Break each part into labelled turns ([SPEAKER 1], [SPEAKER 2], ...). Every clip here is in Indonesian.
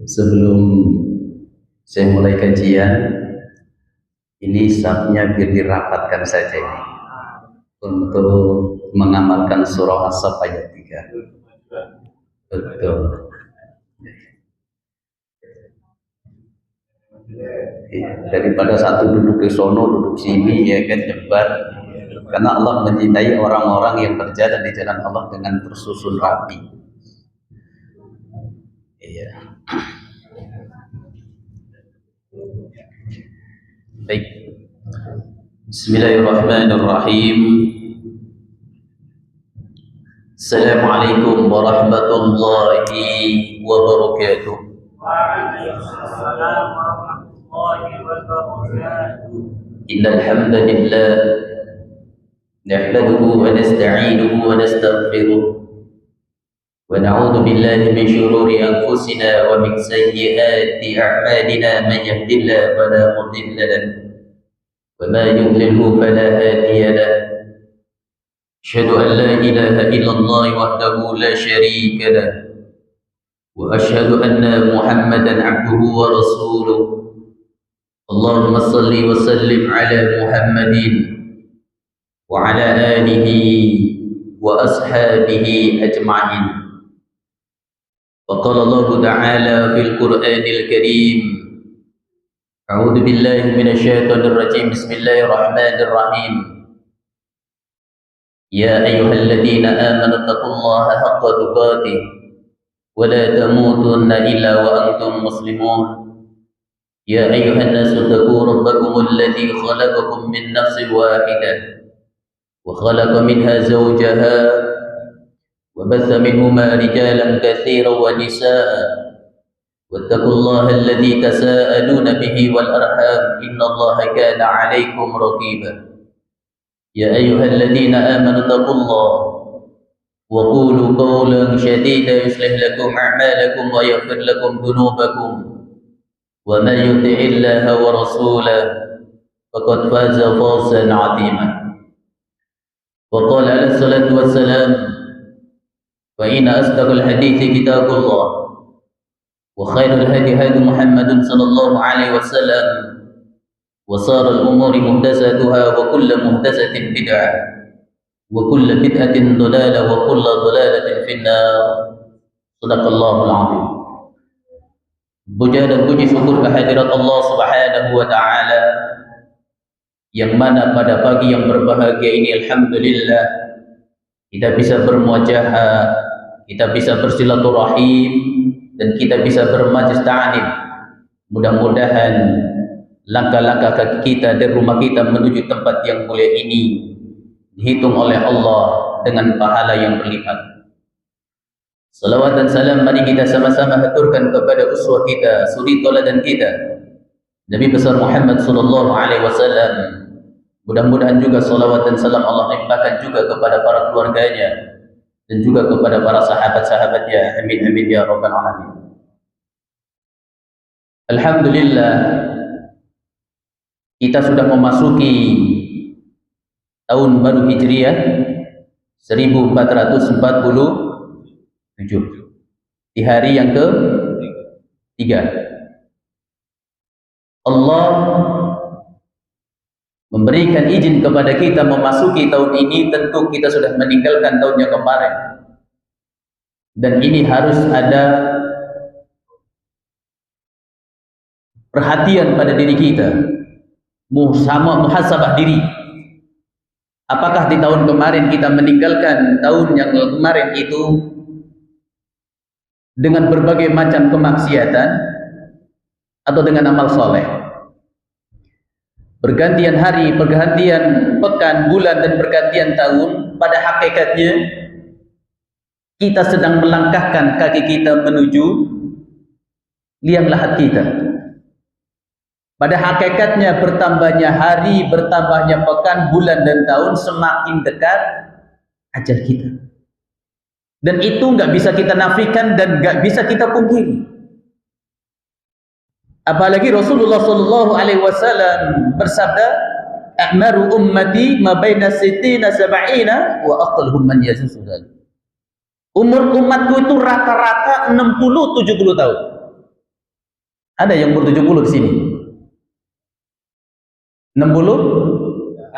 [SPEAKER 1] Sebelum saya mulai kajian, ini sabnya biar dirapatkan saja ini untuk mengamalkan surah As-Saff ayat 3. Betul. Ya, daripada satu duduk di sono, duduk sini, ya kan, nyebar. Karena Allah mencintai orang-orang yang berjalan di jalan Allah dengan tersusun rapi. Iya. Baik. Bismillahirrahmanirrahim. Assalamualaikum warahmatullahi wabarakatuh.
[SPEAKER 2] Waalaikumsalam warahmatullahi wabarakatuh.
[SPEAKER 1] Innal hamdalillah nahmaduhu wa nasta'inuhu wa nastaghfiruh wa na'udzu billahi min shururi anfusina wa min sayyiati a'malina man yahdihillahu fala mudilla lahu wa ma yudlilhu fala hadiya lahu. Asyhadu an la ilaha illallah wahdahu la syarika lahu wa asyhadu anna Muhammadan 'abduhu wa rasuluh. Allahumma salli wa sallim ala Muhammadin wa ala alihi wa ashabihi ajma'in. Wa qala Allah ta'ala fil Qur'anil Karim, a'udzu billahi minasy syaithanir rajim. Bismillahirrahmanirrahim. Ya ayyuhalladzina amanu taqullaha haqqa tuqatih wa la tamutunna illa wa antum muslimun. يا أيها الناس اتقوا ربكم الذي خلقكم من نفس واحدة وخلق منها زوجها وبث منهما رجالا كثيرا ونساء واتقوا الله الذي تساءلون به والأرحام إن الله كان عليكم رقيبا. يا أيها الذين آمنوا اتقوا الله وقولوا قولا سديدا يصلح لكم أعمالكم ويغفر لكم ذنوبكم ومن يطع الله ورسوله فقد فاز فوزا عظيما. وقال عليه الصلاة والسلام فإن أصدق الحديث كتاب الله وخير الهدي هدي محمد صلى الله عليه وسلم وشر الأمور محدثاتها وكل محدثة بدعة وكل بدعة ضلالة وكل ضلالة في النار. صدق الله العظيم. Puja dan puji syukur kehadirat Allah Subhanahu wa Ta'ala, yang mana pada pagi yang berbahagia ini alhamdulillah kita bisa bermuajahah, kita bisa bersilaturahim, dan kita bisa bermajlis ta'lim. Mudah-mudahan langkah-langkah kaki kita dari rumah kita menuju tempat yang mulia ini dihitung oleh Allah dengan pahala yang berlipat. Salawat dan salam mari kita sama-sama haturkan kepada uswah kita, suri tauladan kita, Nabi besar Muhammad sallallahu alaihi wasallam. Mudah-mudahan juga salawat dan salam Allah limpahkan juga kepada para keluarganya dan juga kepada para sahabat-sahabatnya. Amin amin ya rabbal alamin. Alhamdulillah, kita sudah memasuki tahun baru Hijriah 1447 di hari yang ke-3. Allah memberikan izin kepada kita memasuki tahun ini. Tentu kita sudah meninggalkan tahun yang kemarin, dan ini harus ada perhatian pada diri kita, muhasabah diri. Apakah di tahun kemarin kita meninggalkan tahun yang kemarin itu dengan berbagai macam kemaksiatan atau dengan amal soleh? Pergantian hari, pergantian pekan, bulan, dan pergantian tahun, pada hakikatnya kita sedang melangkahkan kaki kita menuju liang lahat kita. Pada hakikatnya bertambahnya hari, bertambahnya pekan, bulan, dan tahun, semakin dekat ajal kita. Dan itu nggak bisa kita nafikan dan nggak bisa kita pungkiri. Apalagi Rasulullah Shallallahu Alaihi Wasallam bersabda, "A'maru ummati ma baina sittina sab'ina wa aqalhum man yazuzu dzalik." Umur umatku itu rata-rata 60-70 tahun.
[SPEAKER 3] Ada yang umur 70 di sini? 60?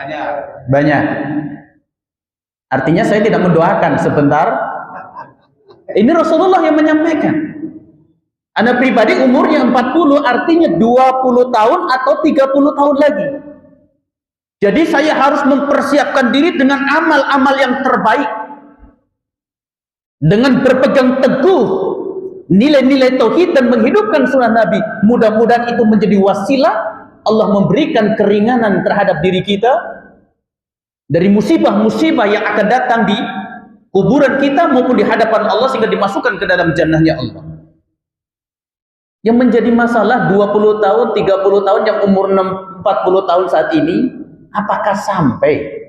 [SPEAKER 3] Banyak. Artinya saya tidak mendoakan sebentar. Ini Rasulullah yang menyampaikan. Anda pribadi umurnya 40, artinya 20 tahun atau 30 tahun lagi. Jadi saya harus mempersiapkan diri dengan amal-amal yang terbaik. Dengan berpegang teguh nilai-nilai tauhid dan menghidupkan sunnah Nabi. Mudah-mudahan itu menjadi wasilah Allah memberikan keringanan terhadap diri kita dari musibah-musibah yang akan datang di kuburan kita maupun di hadapan Allah sehingga dimasukkan ke dalam jannahnya Allah. Yang menjadi masalah 20 tahun, 30 tahun yang umur 40 tahun saat ini, apakah sampai?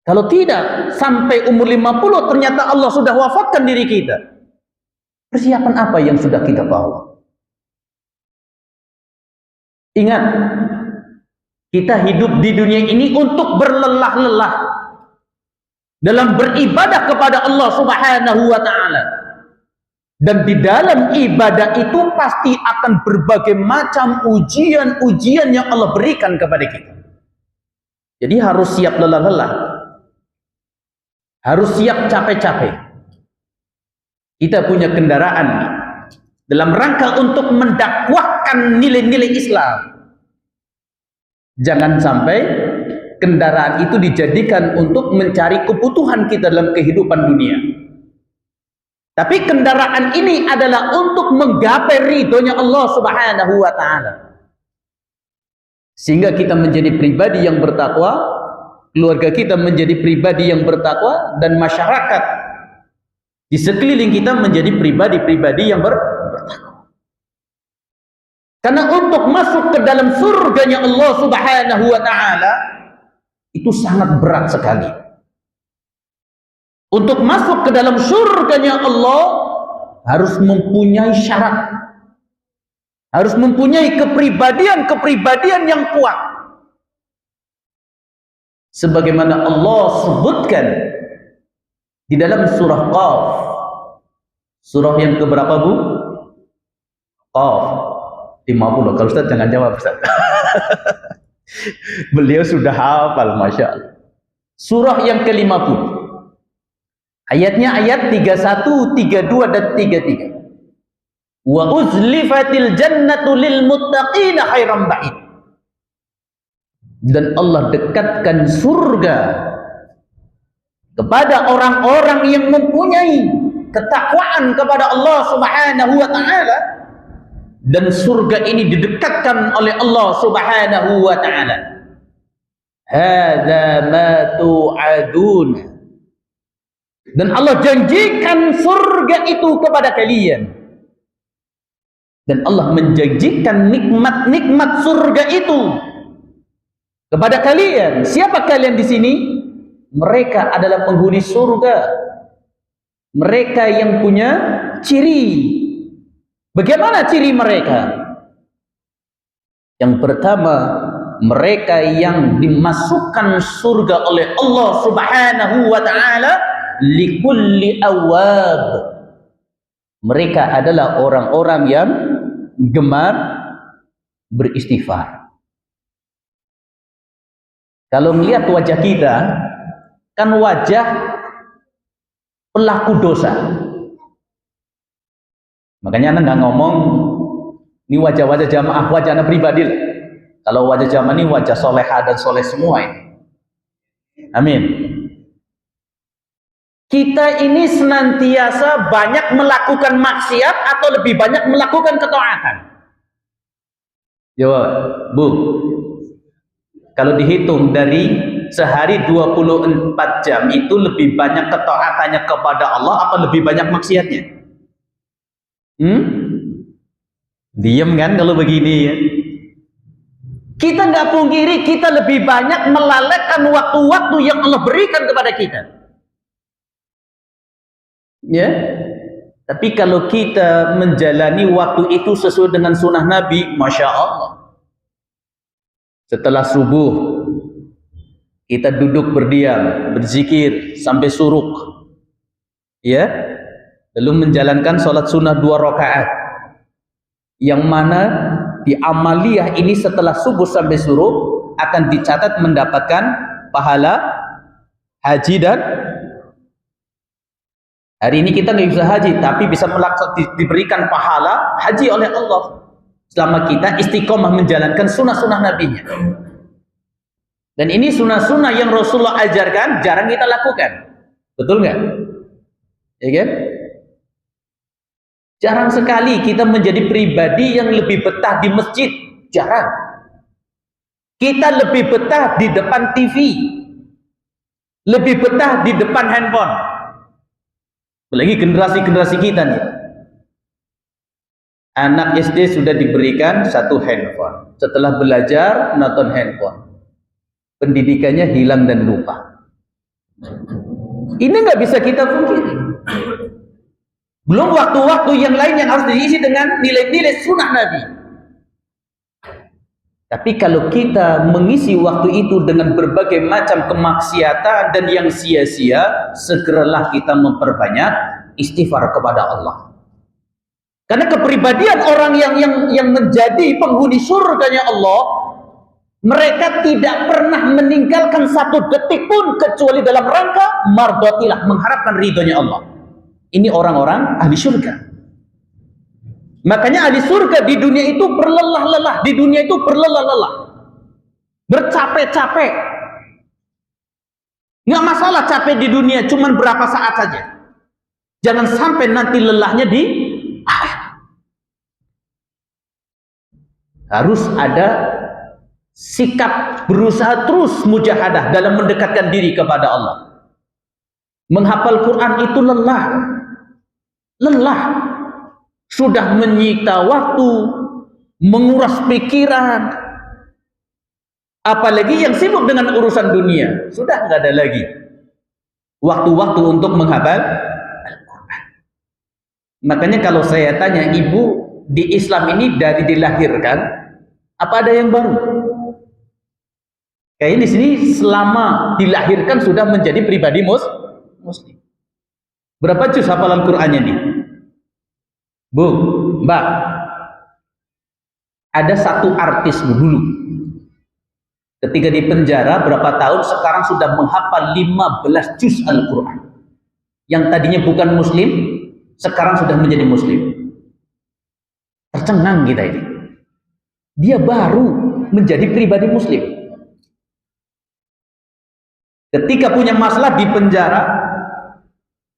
[SPEAKER 3] Kalau tidak, sampai umur 50 ternyata Allah sudah wafatkan diri kita. Persiapan apa yang sudah kita bawa? Ingat, kita hidup di dunia ini untuk berlelah-lelah dalam beribadah kepada Allah Subhanahu wa Ta'ala. Dan di dalam ibadah itu pasti akan berbagai macam ujian-ujian yang Allah berikan kepada kita. Jadi harus siap lelah-lelah, harus siap capek-capek. Kita punya kendaraan dalam rangka untuk mendakwahkan nilai-nilai Islam. Jangan sampai kendaraan itu dijadikan untuk mencari kebutuhan kita dalam kehidupan dunia. Tapi kendaraan ini adalah untuk menggapai ridhonya Allah Subhanahu wa Ta'ala. Sehingga kita menjadi pribadi yang bertakwa, keluarga kita menjadi pribadi yang bertakwa, dan masyarakat di sekeliling kita menjadi pribadi-pribadi yang bertakwa. Karena untuk masuk ke dalam surganya Allah Subhanahu wa Ta'ala itu sangat berat sekali. Untuk masuk ke dalam surganya Allah harus mempunyai syarat, harus mempunyai kepribadian yang kuat. Sebagaimana Allah sebutkan di dalam surah Qaf. Surah yang keberapa, Bu? Qaf. 50. Kalau Ustaz jangan jawab, Ustaz. Beliau sudah hafal, Masya Allah. Surah yang ke-50. Ayatnya ayat 31, 32 dan 33. Wa uzlifatil jannatu lil muttaqina khairan ba'id. Dan Allah dekatkan surga kepada orang-orang yang mempunyai ketakwaan kepada Allah Subhanahu wa Ta'ala, dan surga ini didekatkan oleh Allah Subhanahu wa Ta'ala. Hadza ma tu'adun. Dan Allah janjikan surga itu kepada kalian. Dan Allah menjanjikan nikmat-nikmat surga itu kepada kalian. Siapa kalian di sini? Mereka adalah penghuni surga. Mereka yang punya ciri. Bagaimana ciri mereka? Yang pertama, mereka yang dimasukkan surga oleh Allah Subhanahu wa Ta'ala likulli awwab. Mereka adalah orang-orang yang gemar beristighfar. Kalau melihat wajah kita, kan wajah pelaku dosa. Makanya Anda nggak ngomong ini wajah-wajah jamaah, wajah Anda pribadi lah. Kalau wajah jamaah ini wajah soleha dan soleh semua ini. Amin. Kita ini senantiasa banyak melakukan maksiat atau lebih banyak melakukan ketaatan? Jawab, Bu. Kalau dihitung dari sehari 24 jam itu lebih banyak ketaatannya kepada Allah apa lebih banyak maksiatnya? Diam kan kalau begini ya? Kita nggak pungkiri kita lebih banyak melalaikan waktu-waktu yang Allah berikan kepada kita. Ya, tapi kalau kita menjalani waktu itu sesuai dengan sunnah Nabi, Masya Allah. Setelah subuh kita duduk berdiam, berzikir sampai suruk, ya, lalu menjalankan sholat sunnah 2 rakaat, yang mana di amaliyah ini setelah subuh sampai suruh akan dicatat mendapatkan pahala haji. Dan hari ini kita nggak bisa haji, tapi bisa diberikan pahala haji oleh Allah selama kita istiqomah menjalankan sunnah-sunnah Nabi-Nya. Dan ini sunnah-sunnah yang Rasulullah ajarkan jarang kita lakukan, betul nggak? Ya kan? Jarang sekali kita menjadi pribadi yang lebih betah di masjid, jarang. Kita lebih betah di depan TV, lebih betah di depan handphone. Apalagi generasi-generasi kita nih. Anak SD sudah diberikan satu handphone. Setelah belajar, nonton handphone. Pendidikannya hilang dan lupa. Ini nggak bisa kita pungkiri. Belum waktu-waktu yang lain yang harus diisi dengan nilai-nilai sunnah Nabi. Tapi kalau kita mengisi waktu itu dengan berbagai macam kemaksiatan dan yang sia-sia, segeralah kita memperbanyak istighfar kepada Allah. Karena kepribadian orang yang menjadi penghuni surganya Allah, mereka tidak pernah meninggalkan satu detik pun kecuali dalam rangka mardotilah, mengharapkan ridhonya Allah. Ini orang-orang ahli surga. Makanya ahli surga di dunia itu berlelah-lelah, di dunia itu berlelah-lelah, bercapek-capek. Nggak masalah capek di dunia, cuman berapa saat saja. Jangan sampai nanti lelahnya di akhir. Harus ada sikap berusaha terus mujahadah dalam mendekatkan diri kepada Allah. Menghafal Quran itu lelah. Lelah. Sudah menyita waktu, menguras pikiran. Apalagi yang sibuk dengan urusan dunia, sudah nggak ada lagi waktu-waktu untuk menghafal Al-Quran. Makanya kalau saya tanya, ibu di Islam ini dari dilahirkan, apa ada yang baru? Kayaknya di sini selama dilahirkan sudah menjadi pribadi muslim. Berapa juz hafalan Qur'annya nih? Bu, Mbak, ada satu artis dulu ketika di penjara berapa tahun, sekarang sudah menghafal 15 juz Al-Quran. Yang tadinya bukan muslim, sekarang sudah menjadi muslim. Tercengang kita ini. Dia baru menjadi pribadi muslim. Ketika punya masalah di penjara,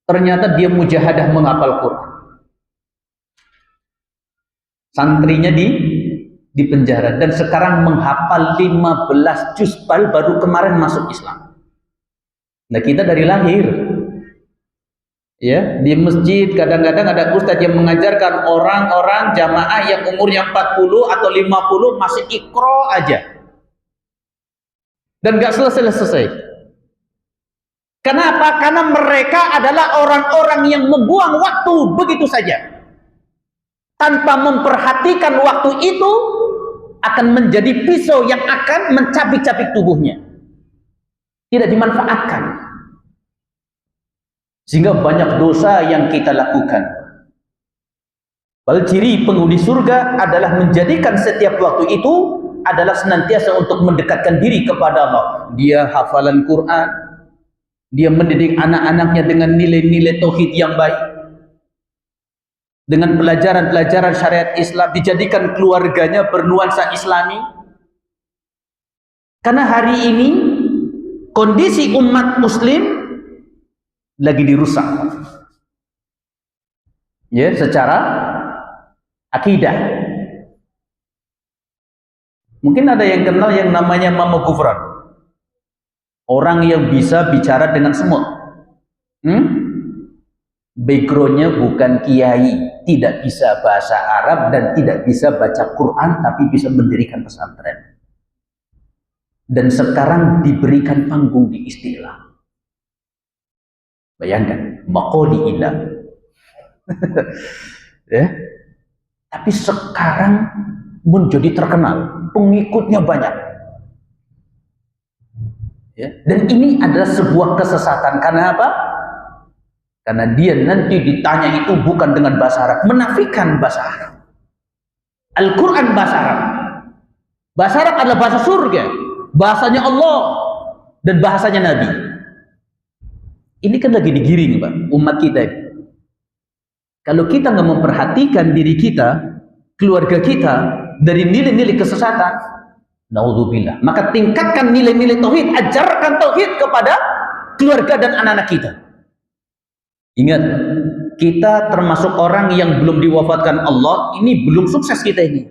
[SPEAKER 3] ternyata dia mujahadah menghafal Quran. Santrinya di penjara dan sekarang menghafal 15 juz, baru kemarin masuk Islam. Nah, kita dari lahir ya, di masjid kadang-kadang ada ustadz yang mengajarkan orang-orang jamaah yang umurnya 40 atau 50 masih ikro aja. Dan gak selesai-selesai. Kenapa? Karena mereka adalah orang-orang yang membuang waktu begitu saja. Tanpa memperhatikan waktu itu akan menjadi pisau yang akan mencabik-cabik tubuhnya. Tidak dimanfaatkan. Sehingga banyak dosa yang kita lakukan. Padahal ciri penghuni surga adalah menjadikan setiap waktu itu adalah senantiasa untuk mendekatkan diri kepada Allah. Dia hafalan Quran, dia mendidik anak-anaknya dengan nilai-nilai tauhid yang baik, dengan pelajaran-pelajaran syariat Islam, dijadikan keluarganya bernuansa Islami. Karena hari ini kondisi umat muslim lagi dirusak ya, secara akidah. Mungkin ada yang kenal yang namanya Mama Gufran, orang yang bisa bicara dengan semut. Backgroundnya bukan kiai, tidak bisa bahasa Arab dan tidak bisa baca Quran, tapi bisa mendirikan pesantren. Dan sekarang diberikan panggung di Istiqlal. Bayangkan, maqoli ilah. Ya. Tapi sekarang menjadi terkenal, pengikutnya banyak. Ya. Dan ini adalah sebuah kesesatan. Karena apa? Karena dia nanti ditanya itu bukan dengan bahasa Arab, menafikan bahasa Arab. Al-Quran bahasa Arab. Bahasa Arab adalah bahasa surga, bahasanya Allah dan bahasanya Nabi. Ini kan lagi digiring, Pak, umat kita ini. Kalau kita nggak memperhatikan diri kita, keluarga kita dari nilai-nilai kesesatan, naudzubillah, maka tingkatkan nilai-nilai tauhid, ajarkan tauhid kepada keluarga dan anak-anak kita. Ingat, kita termasuk orang yang belum diwafatkan Allah, ini belum sukses kita ini.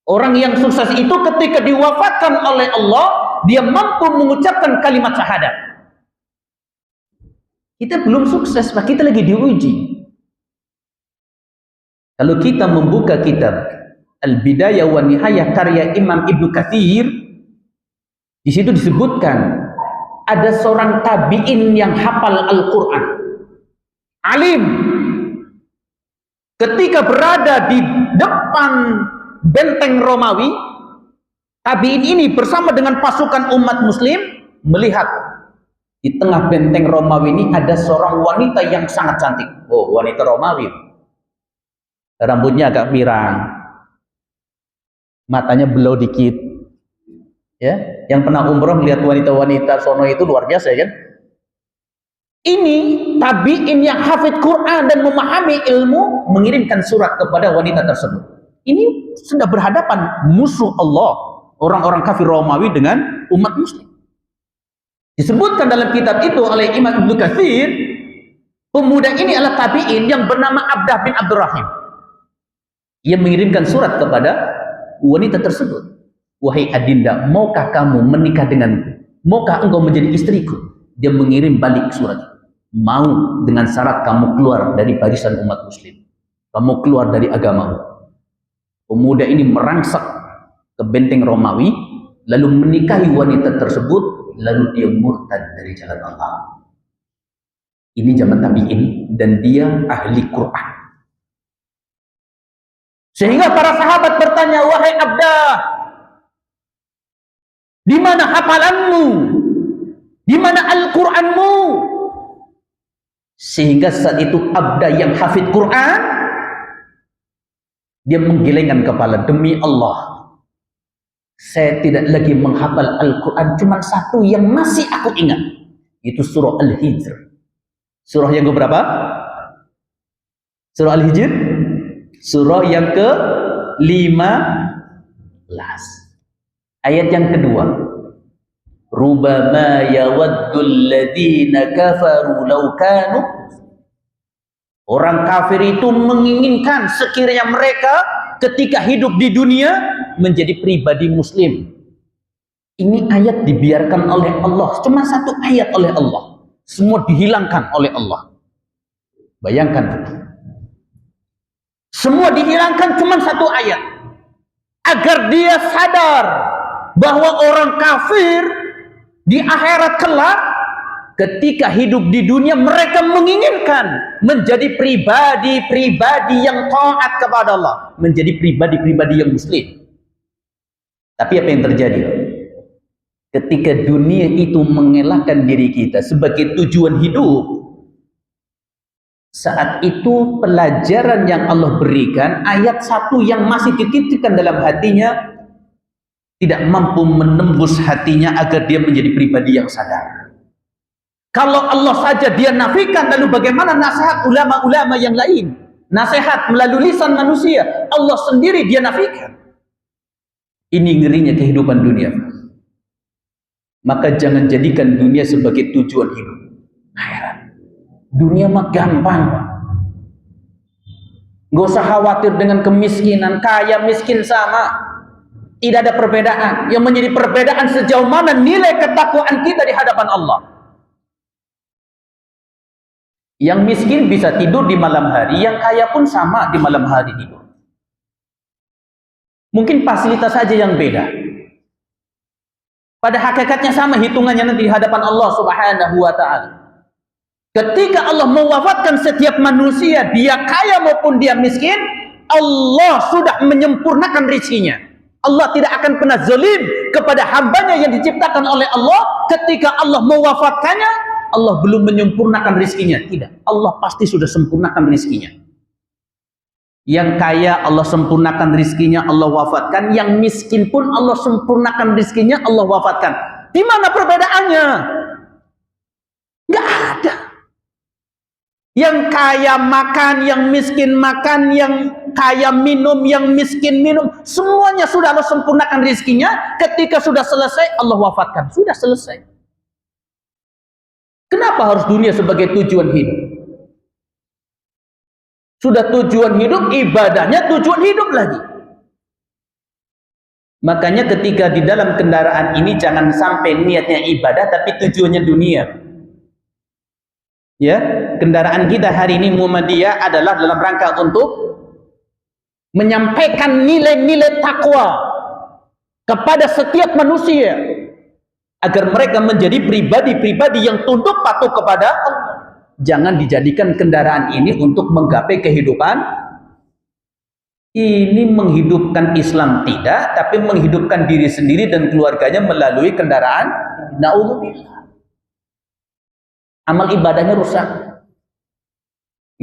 [SPEAKER 3] Orang yang sukses itu ketika diwafatkan oleh Allah, dia mampu mengucapkan kalimat syahadat. Kita belum sukses, Pak, kita lagi diuji. Kalau kita membuka kitab Al-Bidayah wa Nihayah karya Imam Ibnu Katsir, di situ disebutkan ada seorang tabi'in yang hafal Al-Quran, alim. Ketika berada di depan benteng Romawi, tabi'in ini bersama dengan pasukan umat muslim melihat di tengah benteng Romawi ini ada seorang wanita yang sangat cantik. Oh, wanita Romawi. Rambutnya agak pirang, matanya belau dikit. Ya, yang pernah umroh melihat wanita-wanita sono itu luar biasa, kan? Ini tabi'in yang hafid Quran dan memahami ilmu mengirimkan surat kepada wanita tersebut. Ini sudah berhadapan musuh Allah, orang-orang kafir Romawi dengan umat muslim. Disebutkan dalam kitab itu oleh Imam Ibnu Katsir, pemuda ini adalah tabi'in yang bernama Abdah bin Abdurrahim. Ia mengirimkan surat kepada wanita tersebut. Wahai Adinda, maukah kamu menikah denganku? Maukah engkau menjadi istriku? Dia mengirim balik surat. Mau, dengan syarat kamu keluar dari barisan umat muslim. Kamu keluar dari agamamu. Pemuda ini merangsek ke benteng Romawi, lalu menikahi wanita tersebut, lalu dia murtad dari jalan Allah. Ini zaman tabi'in dan dia ahli Quran. Sehingga para sahabat bertanya, wahai Abdah, di mana hafalanmu? Di mana Al-Quranmu? Sehingga saat itu Abdah yang hafid Quran, dia menggelengkan kepala, demi Allah, saya tidak lagi menghafal Al-Quran, cuma satu yang masih aku ingat, itu surah Al-Hijr. Surah yang keberapa? Surah Al-Hijr? Surah yang ke-15. Ayat yang kedua. Rubama yawaddul ladzina kafaru law kanu. Orang kafir itu menginginkan sekiranya mereka ketika hidup di dunia menjadi pribadi muslim. Ini ayat dibiarkan oleh Allah, cuma satu ayat oleh Allah. Semua dihilangkan oleh Allah. Bayangkan. Semua dihilangkan cuma satu ayat. Agar dia sadar bahwa orang kafir di akhirat kelak ketika hidup di dunia mereka menginginkan menjadi pribadi-pribadi yang taat kepada Allah, menjadi pribadi-pribadi yang muslim. Tapi apa yang terjadi? Ketika dunia itu mengelakkan diri kita sebagai tujuan hidup, saat itu pelajaran yang Allah berikan, ayat satu yang masih dititipkan dalam hatinya tidak mampu menembus hatinya agar dia menjadi pribadi yang sadar. Kalau Allah saja dia nafikan, lalu bagaimana nasihat ulama-ulama yang lain? Nasihat melalui lisan manusia, Allah sendiri dia nafikan. Ini ngerinya kehidupan dunia. Maka jangan jadikan dunia sebagai tujuan hidup. Akhirat. Dunia mah gampang, Pak. Gak usah khawatir dengan kemiskinan, kaya miskin sama. Tidak ada perbedaan. Yang menjadi perbedaan sejauh mana nilai ketakwaan kita di hadapan Allah. Yang miskin bisa tidur di malam hari, yang kaya pun sama di malam hari tidur. Mungkin fasilitas saja yang beda. Pada hakikatnya sama hitungannya nanti di hadapan Allah Subhanahu wa ta'ala. Ketika Allah mewafatkan setiap manusia, dia kaya maupun dia miskin, Allah sudah menyempurnakan rezekinya. Allah tidak akan pernah zalim kepada hambanya yang diciptakan oleh Allah. Ketika Allah mewafatkannya, Allah belum menyempurnakan rezekinya. Tidak, Allah pasti sudah sempurnakan rezekinya. Yang kaya Allah sempurnakan rizkinya, Allah wafatkan. Yang miskin pun Allah sempurnakan rizkinya, Allah wafatkan. Di mana perbedaannya? Nggak ada. Yang kaya makan, yang miskin makan, yang kaya minum, yang miskin minum. Semuanya sudah Allah sempurnakan rizkinya. Ketika sudah selesai, Allah wafatkan. Sudah selesai. Kenapa harus dunia sebagai tujuan hidup? Sudah tujuan hidup, ibadahnya tujuan hidup lagi. Makanya ketika di dalam kendaraan ini jangan sampai niatnya ibadah tapi tujuannya dunia. Ya, kendaraan kita hari ini Muhammadiyah adalah dalam rangka untuk menyampaikan nilai-nilai takwa kepada setiap manusia agar mereka menjadi pribadi-pribadi yang tunduk patuh kepada Allah. Jangan dijadikan kendaraan ini untuk menggapai kehidupan. Ini menghidupkan Islam tidak, tapi menghidupkan diri sendiri dan keluarganya melalui kendaraan. Na'udzubillah. Amal ibadahnya rusak.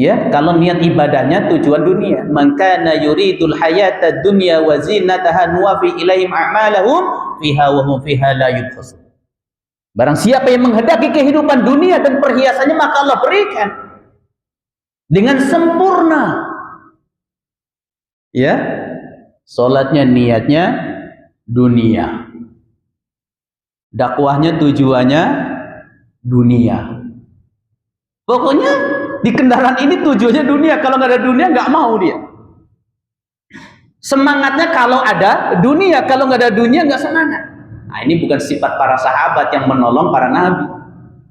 [SPEAKER 3] Ya, kalau niat ibadahnya tujuan dunia. Man kana yuridul hayata dunya wa zinataha nuwafi ilaihim a'malahum fiha wa hum fiha la yubkhasun. Barang siapa yang menghendaki kehidupan dunia dan perhiasannya, maka Allah berikan dengan sempurna. Ya, sholatnya niatnya dunia, dakwahnya tujuannya dunia. Pokoknya di kendaraan ini tujuannya dunia. Kalau nggak ada dunia nggak mau dia. Semangatnya kalau ada dunia, kalau nggak ada dunia nggak semangat. Nah, ini bukan sifat para sahabat yang menolong para nabi.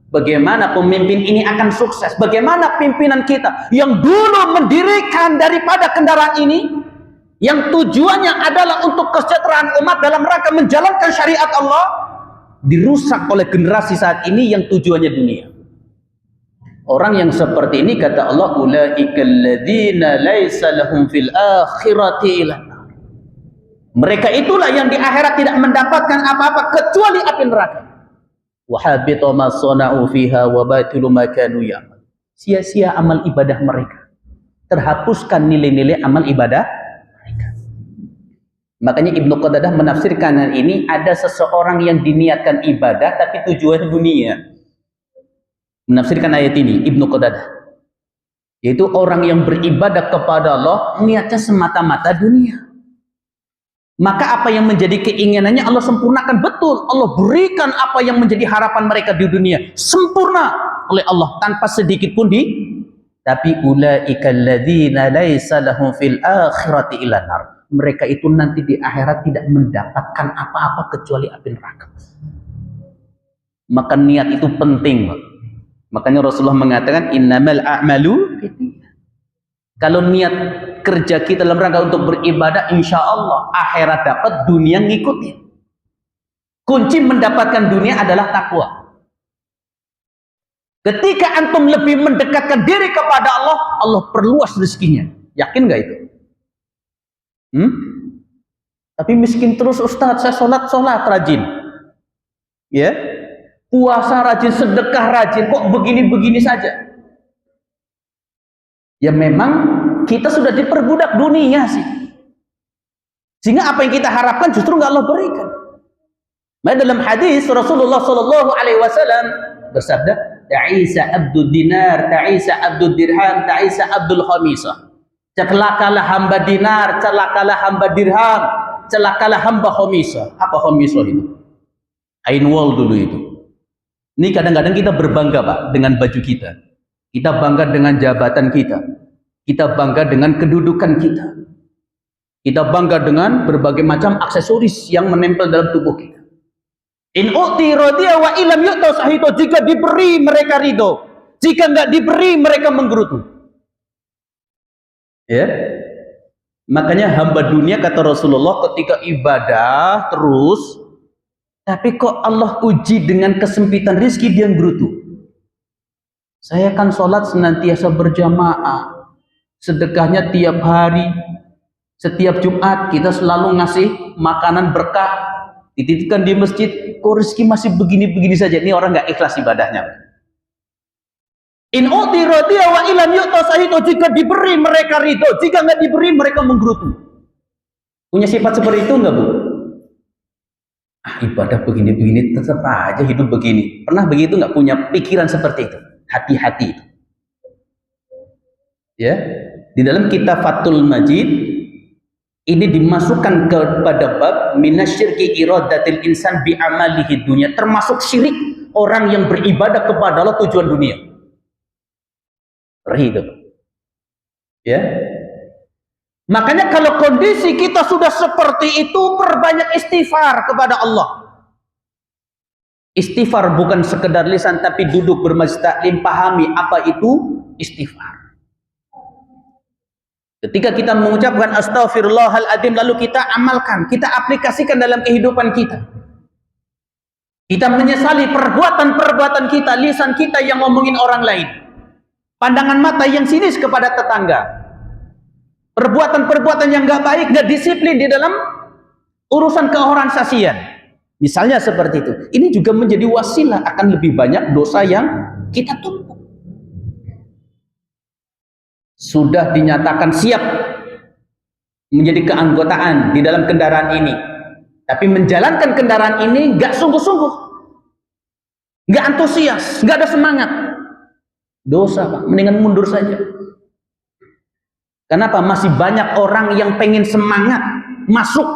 [SPEAKER 3] Bagaimana pemimpin ini akan sukses? Bagaimana pimpinan kita yang dulu mendirikan daripada kendaraan ini, yang tujuannya adalah untuk kesejahteraan umat dalam rangka menjalankan syariat Allah, dirusak oleh generasi saat ini yang tujuannya dunia. Orang yang seperti ini kata Allah, ulaikal ladzina laisa lahum fil akhirati illa. Mereka itulah yang di akhirat tidak mendapatkan apa-apa kecuali api neraka. Wa habita ma sana'u fiha wa batilu ma kanu ya'mal. Sia-sia amal ibadah mereka. Terhapuskan nilai-nilai amal ibadah mereka. Makanya Ibnu Qatadah menafsirkan ini, ada seseorang yang diniatkan ibadah tapi tujuan dunia. Menafsirkan ayat ini Ibnu Qatadah, yaitu orang yang beribadah kepada Allah niatnya semata-mata dunia. Maka apa yang menjadi keinginannya Allah sempurnakan betul. Allah berikan apa yang menjadi harapan mereka di dunia sempurna oleh Allah tanpa sedikit pun tapi ulaikal ladzina laisa lahum fil akhirati illa nar. Mereka itu nanti di akhirat tidak mendapatkan apa-apa kecuali api neraka. Maka niat itu penting, Pak. Makanya Rasulullah mengatakan innamal a'malu binniyat. Kalau niat kerja kita dalam rangka untuk beribadah, insya Allah akhirat dapat, dunia ngikutin. Kunci mendapatkan dunia adalah takwa. Ketika antum lebih mendekatkan diri kepada Allah, Allah perluas rezekinya. Yakin nggak itu? Tapi miskin terus, Ustadz, saya sholat rajin, ya, puasa rajin, sedekah rajin, kok begini-begini saja? Ya memang kita sudah diperbudak dunia sih, sehingga apa yang kita harapkan justru nggak Allah berikan. Nah, dalam hadis Rasulullah Shallallahu Alaihi Wasallam bersabda, "Ta'isa abdul dinar, ta'isa abdul dirham, ta'isa abdul khamisah." Celakalah hamba dinar, celakalah hamba dirham, celakalah hamba khamisah. Apa khamisah itu? Ainwal dulu itu. Ini kadang-kadang kita berbangga, Pak, dengan baju kita. Kita bangga dengan jabatan kita. Kita bangga dengan kedudukan kita. Kita bangga dengan berbagai macam aksesoris yang menempel dalam tubuh kita. In u'ti radiya wa ilam yu'ta sahito. Jika diberi mereka ridho, jika enggak diberi mereka menggerutu. Ya. Makanya hamba dunia kata Rasulullah ketika ibadah terus, tapi kok Allah uji dengan kesempitan rizki, dia menggerutu. Saya kan sholat senantiasa berjamaah, sedekahnya tiap hari, setiap Jumat kita selalu ngasih makanan berkah, dititipkan di masjid. Kok rezeki masih begini-begini saja? Ini orang nggak ikhlas ibadahnya. In uti radiya wa ilam yu'ta sahito, jika diberi mereka ridho, jika nggak diberi mereka menggerutu. Punya sifat seperti itu enggak, Bu? Ibadah begini-begini tetap aja hidup begini. Pernah begitu nggak punya pikiran seperti itu? Hati-hati itu. Ya, di dalam kitab Fathul Majid ini dimasukkan kepada bab minasyirki iradatil insan bi amalihi dunya, termasuk syirik orang yang beribadah kepada Allah tujuan dunia. Itu. Ya. Makanya kalau kondisi kita sudah seperti itu, perbanyak istighfar kepada Allah. Istighfar bukan sekedar lisan, tapi duduk bermajlis taklim, pahami apa itu istighfar. Ketika kita mengucapkan astaghfirullahaladzim, lalu kita amalkan, kita aplikasikan dalam kehidupan kita. Kita menyesali perbuatan-perbuatan kita, lisan kita yang ngomongin orang lain, pandangan mata yang sinis kepada tetangga, perbuatan-perbuatan yang nggak baik, nggak disiplin di dalam urusan keorganisasian. Misalnya seperti itu. Ini juga menjadi wasilah akan lebih banyak dosa yang kita tumpuk. Sudah dinyatakan siap menjadi keanggotaan di dalam kendaraan ini, tapi menjalankan kendaraan ini nggak sungguh-sungguh, nggak antusias, nggak ada semangat. Dosa, Pak. Mendingan mundur saja. Kenapa? Masih banyak orang yang pengen semangat masuk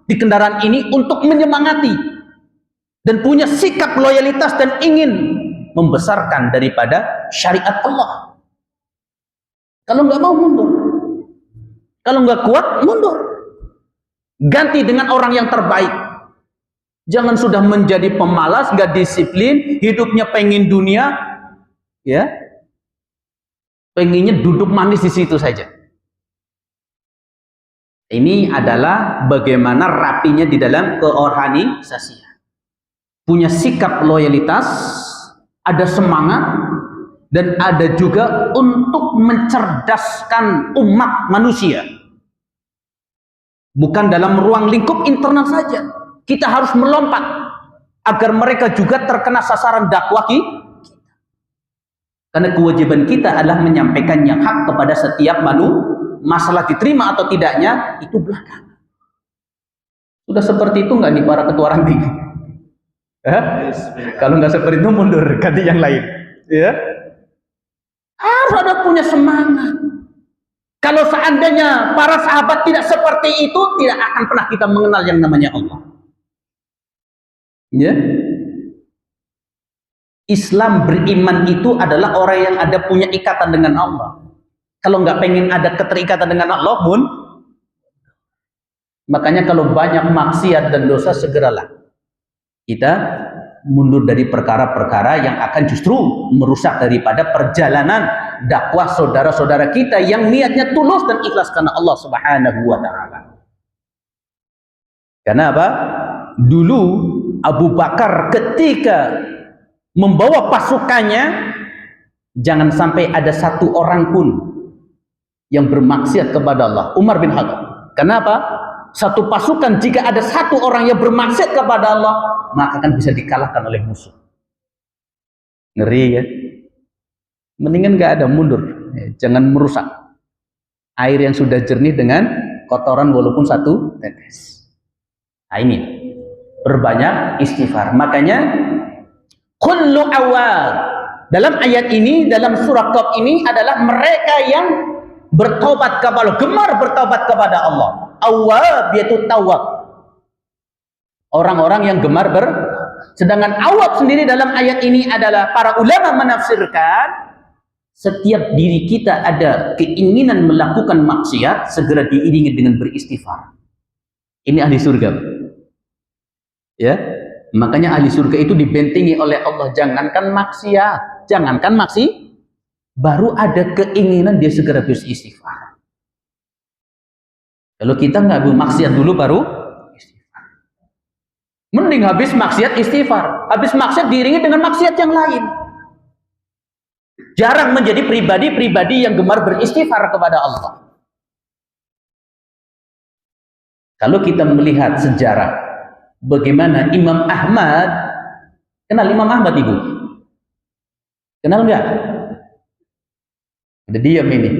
[SPEAKER 3] di kendaraan ini untuk menyemangati dan punya sikap loyalitas dan ingin membesarkan daripada syariat Allah. Kalau nggak mau mundur, kalau nggak kuat mundur, ganti dengan orang yang terbaik. Jangan sudah menjadi pemalas, nggak disiplin, hidupnya pengen dunia, ya, pengennya duduk manis di situ saja. Ini adalah bagaimana rapinya di dalam keorganisasian. Punya sikap loyalitas, ada semangat, dan ada juga untuk mencerdaskan umat manusia. Bukan dalam ruang lingkup internal saja. Kita harus melompat agar mereka juga terkena sasaran dakwah kita. Karena kewajiban kita adalah menyampaikan yang hak kepada setiap manusia. Masalah diterima atau tidaknya itu belakangan. Sudah seperti itu nggak nih para ketua ranting? Kalau nggak seperti itu mundur, ganti yang lain. Ya, harus ada punya semangat. Kalau seandainya para sahabat tidak seperti itu, tidak akan pernah kita mengenal yang namanya Allah. Ya, Islam beriman itu adalah orang yang ada punya ikatan dengan Allah. Kalau nggak pengen ada keterikatan dengan Allah pun, makanya kalau banyak maksiat dan dosa, segeralah kita mundur dari perkara-perkara yang akan justru merusak daripada perjalanan dakwah saudara-saudara kita yang niatnya tulus dan ikhlas karena Allah Subhanahu wa Ta'ala. Karena apa? Dulu Abu Bakar ketika membawa pasukannya, jangan sampai ada satu orang pun yang bermaksiat kepada Allah. Umar bin Khattab. Kenapa? Satu pasukan jika ada satu orang yang bermaksiat kepada Allah, maka akan bisa dikalahkan oleh musuh. Ngeri ya. Mendingan nggak ada, mundur. Jangan merusak air yang sudah jernih dengan kotoran walaupun satu tetes. Nah ini, perbanyak istighfar. Makanya kullu awal dalam ayat ini, dalam surah Qaf ini adalah mereka yang bertobat kepada Allah, gemar bertobat kepada Allah. Awwab yaitu tawab. Orang-orang yang gemar sedangkan awab sendiri dalam ayat ini adalah para ulama menafsirkan setiap diri kita ada keinginan melakukan maksiat, segera diiringi dengan beristighfar. Ini ahli surga. Ya, makanya ahli surga itu dibentengi oleh Allah, jangankan maksiat, jangankan maksiat, baru ada keinginan dia segera beristighfar. Kalau kita nggak maksiat dulu baru istighfar. Mending habis maksiat istighfar, habis maksiat diiringi dengan maksiat yang lain. Jarang menjadi pribadi-pribadi yang gemar beristighfar kepada Allah. Kalau kita melihat sejarah bagaimana Imam Ahmad, kenal Imam Ahmad Ibu? Kenal nggak? Udah diam ini.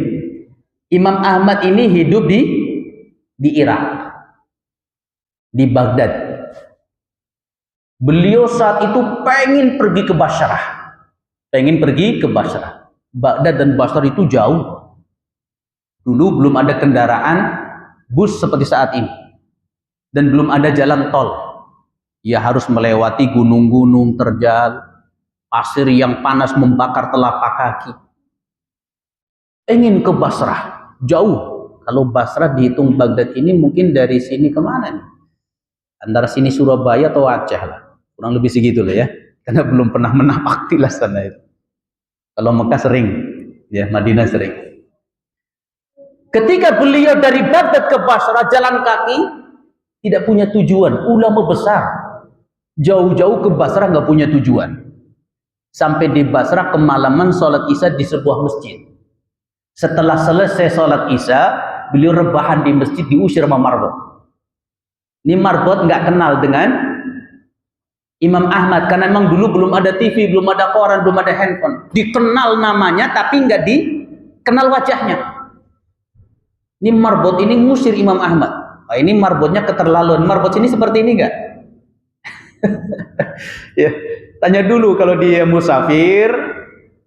[SPEAKER 3] Imam Ahmad ini hidup di Irak, di Baghdad. Beliau saat itu pengen pergi ke Basrah. Baghdad dan Basrah itu jauh. Dulu belum ada kendaraan bus seperti saat ini. Dan belum ada jalan tol. Ya harus melewati gunung-gunung terjal, pasir yang panas membakar telapak kaki. Ingin ke Basrah, jauh. Kalau Basrah dihitung Baghdad ini mungkin dari sini kemana nih? Antara sini Surabaya atau Aceh lah. Kurang lebih segitu lah ya. Karena belum pernah menapak di sana itu. Kalau Mekah sering, ya Madinah sering. Ketika beliau dari Baghdad ke Basrah jalan kaki, tidak punya tujuan. Ulama besar, jauh-jauh ke Basrah nggak punya tujuan. Sampai di Basrah kemalaman sholat Isya di sebuah masjid. Setelah selesai sholat Isya, beliau rebahan di masjid, diusir sama Marbot. Ini Marbot nggak kenal dengan Imam Ahmad karena memang dulu belum ada TV, belum ada koran, belum ada handphone. Dikenal namanya tapi nggak dikenal wajahnya. Ini Marbot ini ngusir Imam Ahmad. Nah, ini Marbotnya keterlaluan. Marbot ini seperti ini nggak? Ya, tanya dulu kalau dia musafir,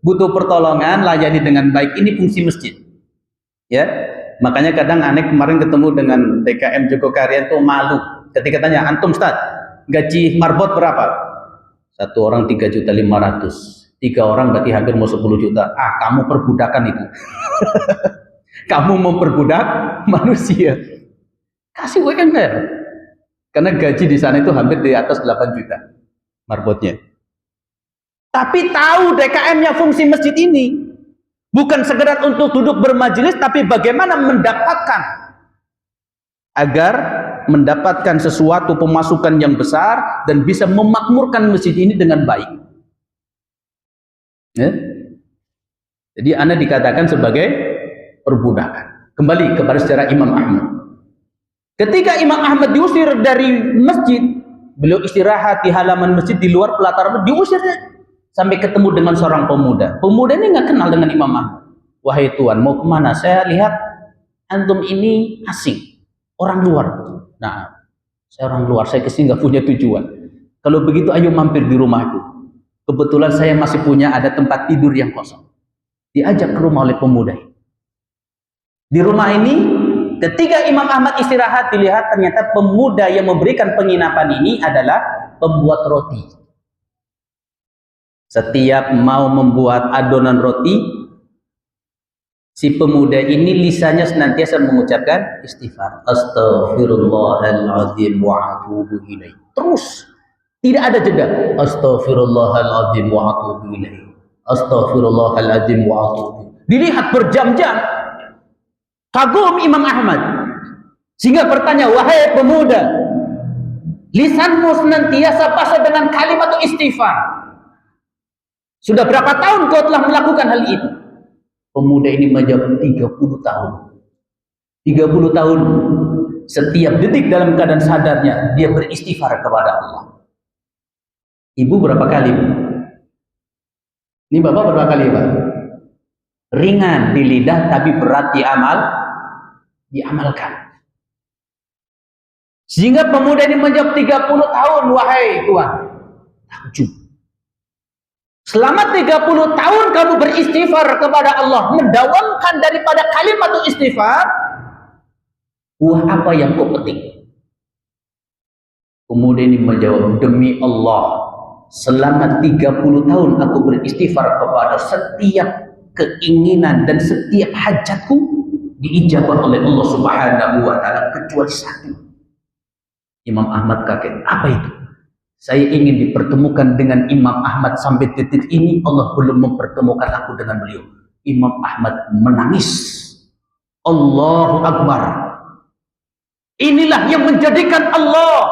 [SPEAKER 3] butuh pertolongan, layani dengan baik. Ini fungsi masjid. Ya, makanya kadang aneh kemarin ketemu dengan DKM Joko Karyan tuh malu. Ketika tanya, antum Ustaz, gaji Marbot berapa? Satu orang 3.500.000. 3 orang berarti hampir mau 10 juta. Ah, kamu perbudakan itu. Kamu memperbudak manusia. Kasih UMR. Karena gaji di sana itu hampir di atas 8 juta Marbotnya. Tapi tahu DKM-nya fungsi masjid ini bukan sekedar untuk duduk bermajelis, tapi bagaimana mendapatkan sesuatu pemasukan yang besar dan bisa memakmurkan masjid ini dengan baik. Ya? Jadi Anda dikatakan sebagai perbudakan. Kembali kepada sejarah Imam Ahmad. Ketika Imam Ahmad diusir dari masjid, beliau istirahat di halaman masjid di luar pelataran, diusir sampai ketemu dengan seorang pemuda. Pemuda ini nggak kenal dengan Imam Ahmad. Wahai Tuan, mau kemana? Saya lihat antum ini asing, orang luar. Nah, saya orang luar, saya kesini nggak punya tujuan. Kalau begitu, ayo mampir di rumahku. Kebetulan saya masih punya ada tempat tidur yang kosong. Diajak ke rumah oleh pemuda. Di rumah ini, ketika Imam Ahmad istirahat, dilihat ternyata pemuda yang memberikan penginapan ini adalah pembuat roti. Setiap mau membuat adonan roti, si pemuda ini lisannya senantiasa mengucapkan istighfar. Astaghfirullahaladzim wa atubu ilaih. Terus, tidak ada jeda. Astaghfirullahaladzim wa atubu ilaih. Astaghfirullahaladzim wa atubu. Dilihat berjam-jam. Kagum Imam Ahmad sehingga bertanya, wahai pemuda, lisanmu senantiasa basah dengan kalimat istighfar. Sudah berapa tahun kau telah melakukan hal itu? Pemuda ini menjawab 30 tahun. 30 tahun setiap detik dalam keadaan sadarnya dia beristighfar kepada Allah. Ibu berapa kali? Ini bapak berapa kali, Pak? Ringan di lidah tapi berat diamalkan. Sehingga pemuda ini menjawab 30 tahun, wahai Tuhan. Takjub. Selama 30 tahun kamu beristighfar kepada Allah, mendawamkan daripada kalimat istighfar, buah apa yang kau petik? Pemuda ini menjawab, demi Allah, selama 30 tahun aku beristighfar kepada setiap keinginan dan setiap hajatku diijabah oleh Allah Subhanahu wa taala kecuali satu. Imam Ahmad kaget. Apa itu? Saya ingin dipertemukan dengan Imam Ahmad, sampai titik ini Allah belum mempertemukan aku dengan beliau. Imam Ahmad menangis. Allahu Akbar. Inilah yang menjadikan Allah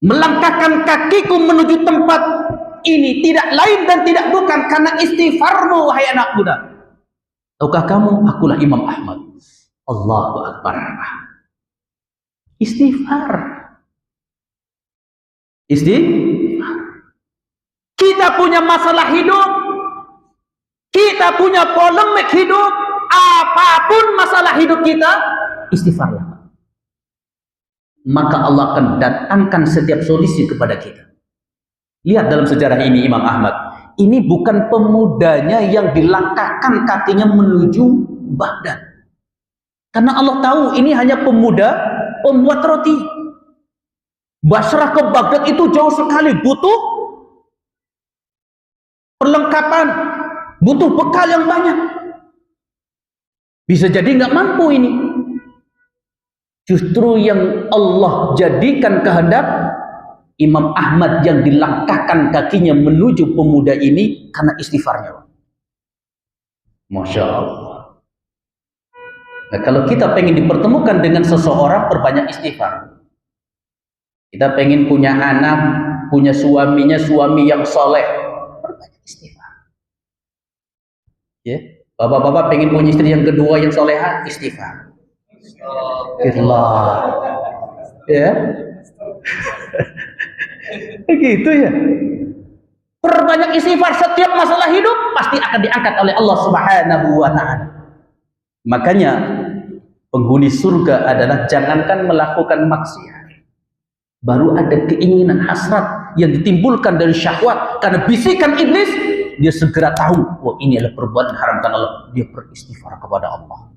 [SPEAKER 3] melangkahkan kakiku menuju tempat ini tidak lain dan tidak bukan karena istighfarmu, wahai anak muda. Tahukah kamu, akulah Imam Ahmad. Allahu Akbar. Istighfar. Istighfar. Kita punya masalah hidup, Kita punya polemik hidup, apapun masalah hidup kita, istighfarlah. Maka Allah akan datangkan setiap solusi kepada kita. Lihat dalam sejarah ini Imam Ahmad. Ini bukan pemudanya yang dilangkahkan kakinya menuju Baghdad. Karena Allah tahu ini hanya pemuda pembuat roti. Basrah ke Baghdad itu jauh sekali, butuh perlengkapan, butuh bekal yang banyak. Bisa jadi nggak mampu ini. Justru yang Allah jadikan kehendak, Imam Ahmad yang dilangkahkan kakinya menuju pemuda ini karena istighfarnya. Masya Allah. Nah, kalau kita pengen dipertemukan dengan seseorang, perbanyak istighfar. Kita pengen punya anak, punya suaminya suami yang soleh, perbanyak istighfar. Ya, bapak-bapak pengen punya istri yang kedua yang soleha, istighfar. Allah, ya. Begitu ya. Perbanyak istighfar, setiap masalah hidup pasti akan diangkat oleh Allah Subhanahu wa taala. Makanya penghuni surga adalah jangankan melakukan maksiat, baru ada keinginan hasrat yang ditimbulkan dari syahwat karena bisikan iblis, dia segera tahu, oh ini adalah perbuatan haramkan Allah, dia beristighfar kepada Allah.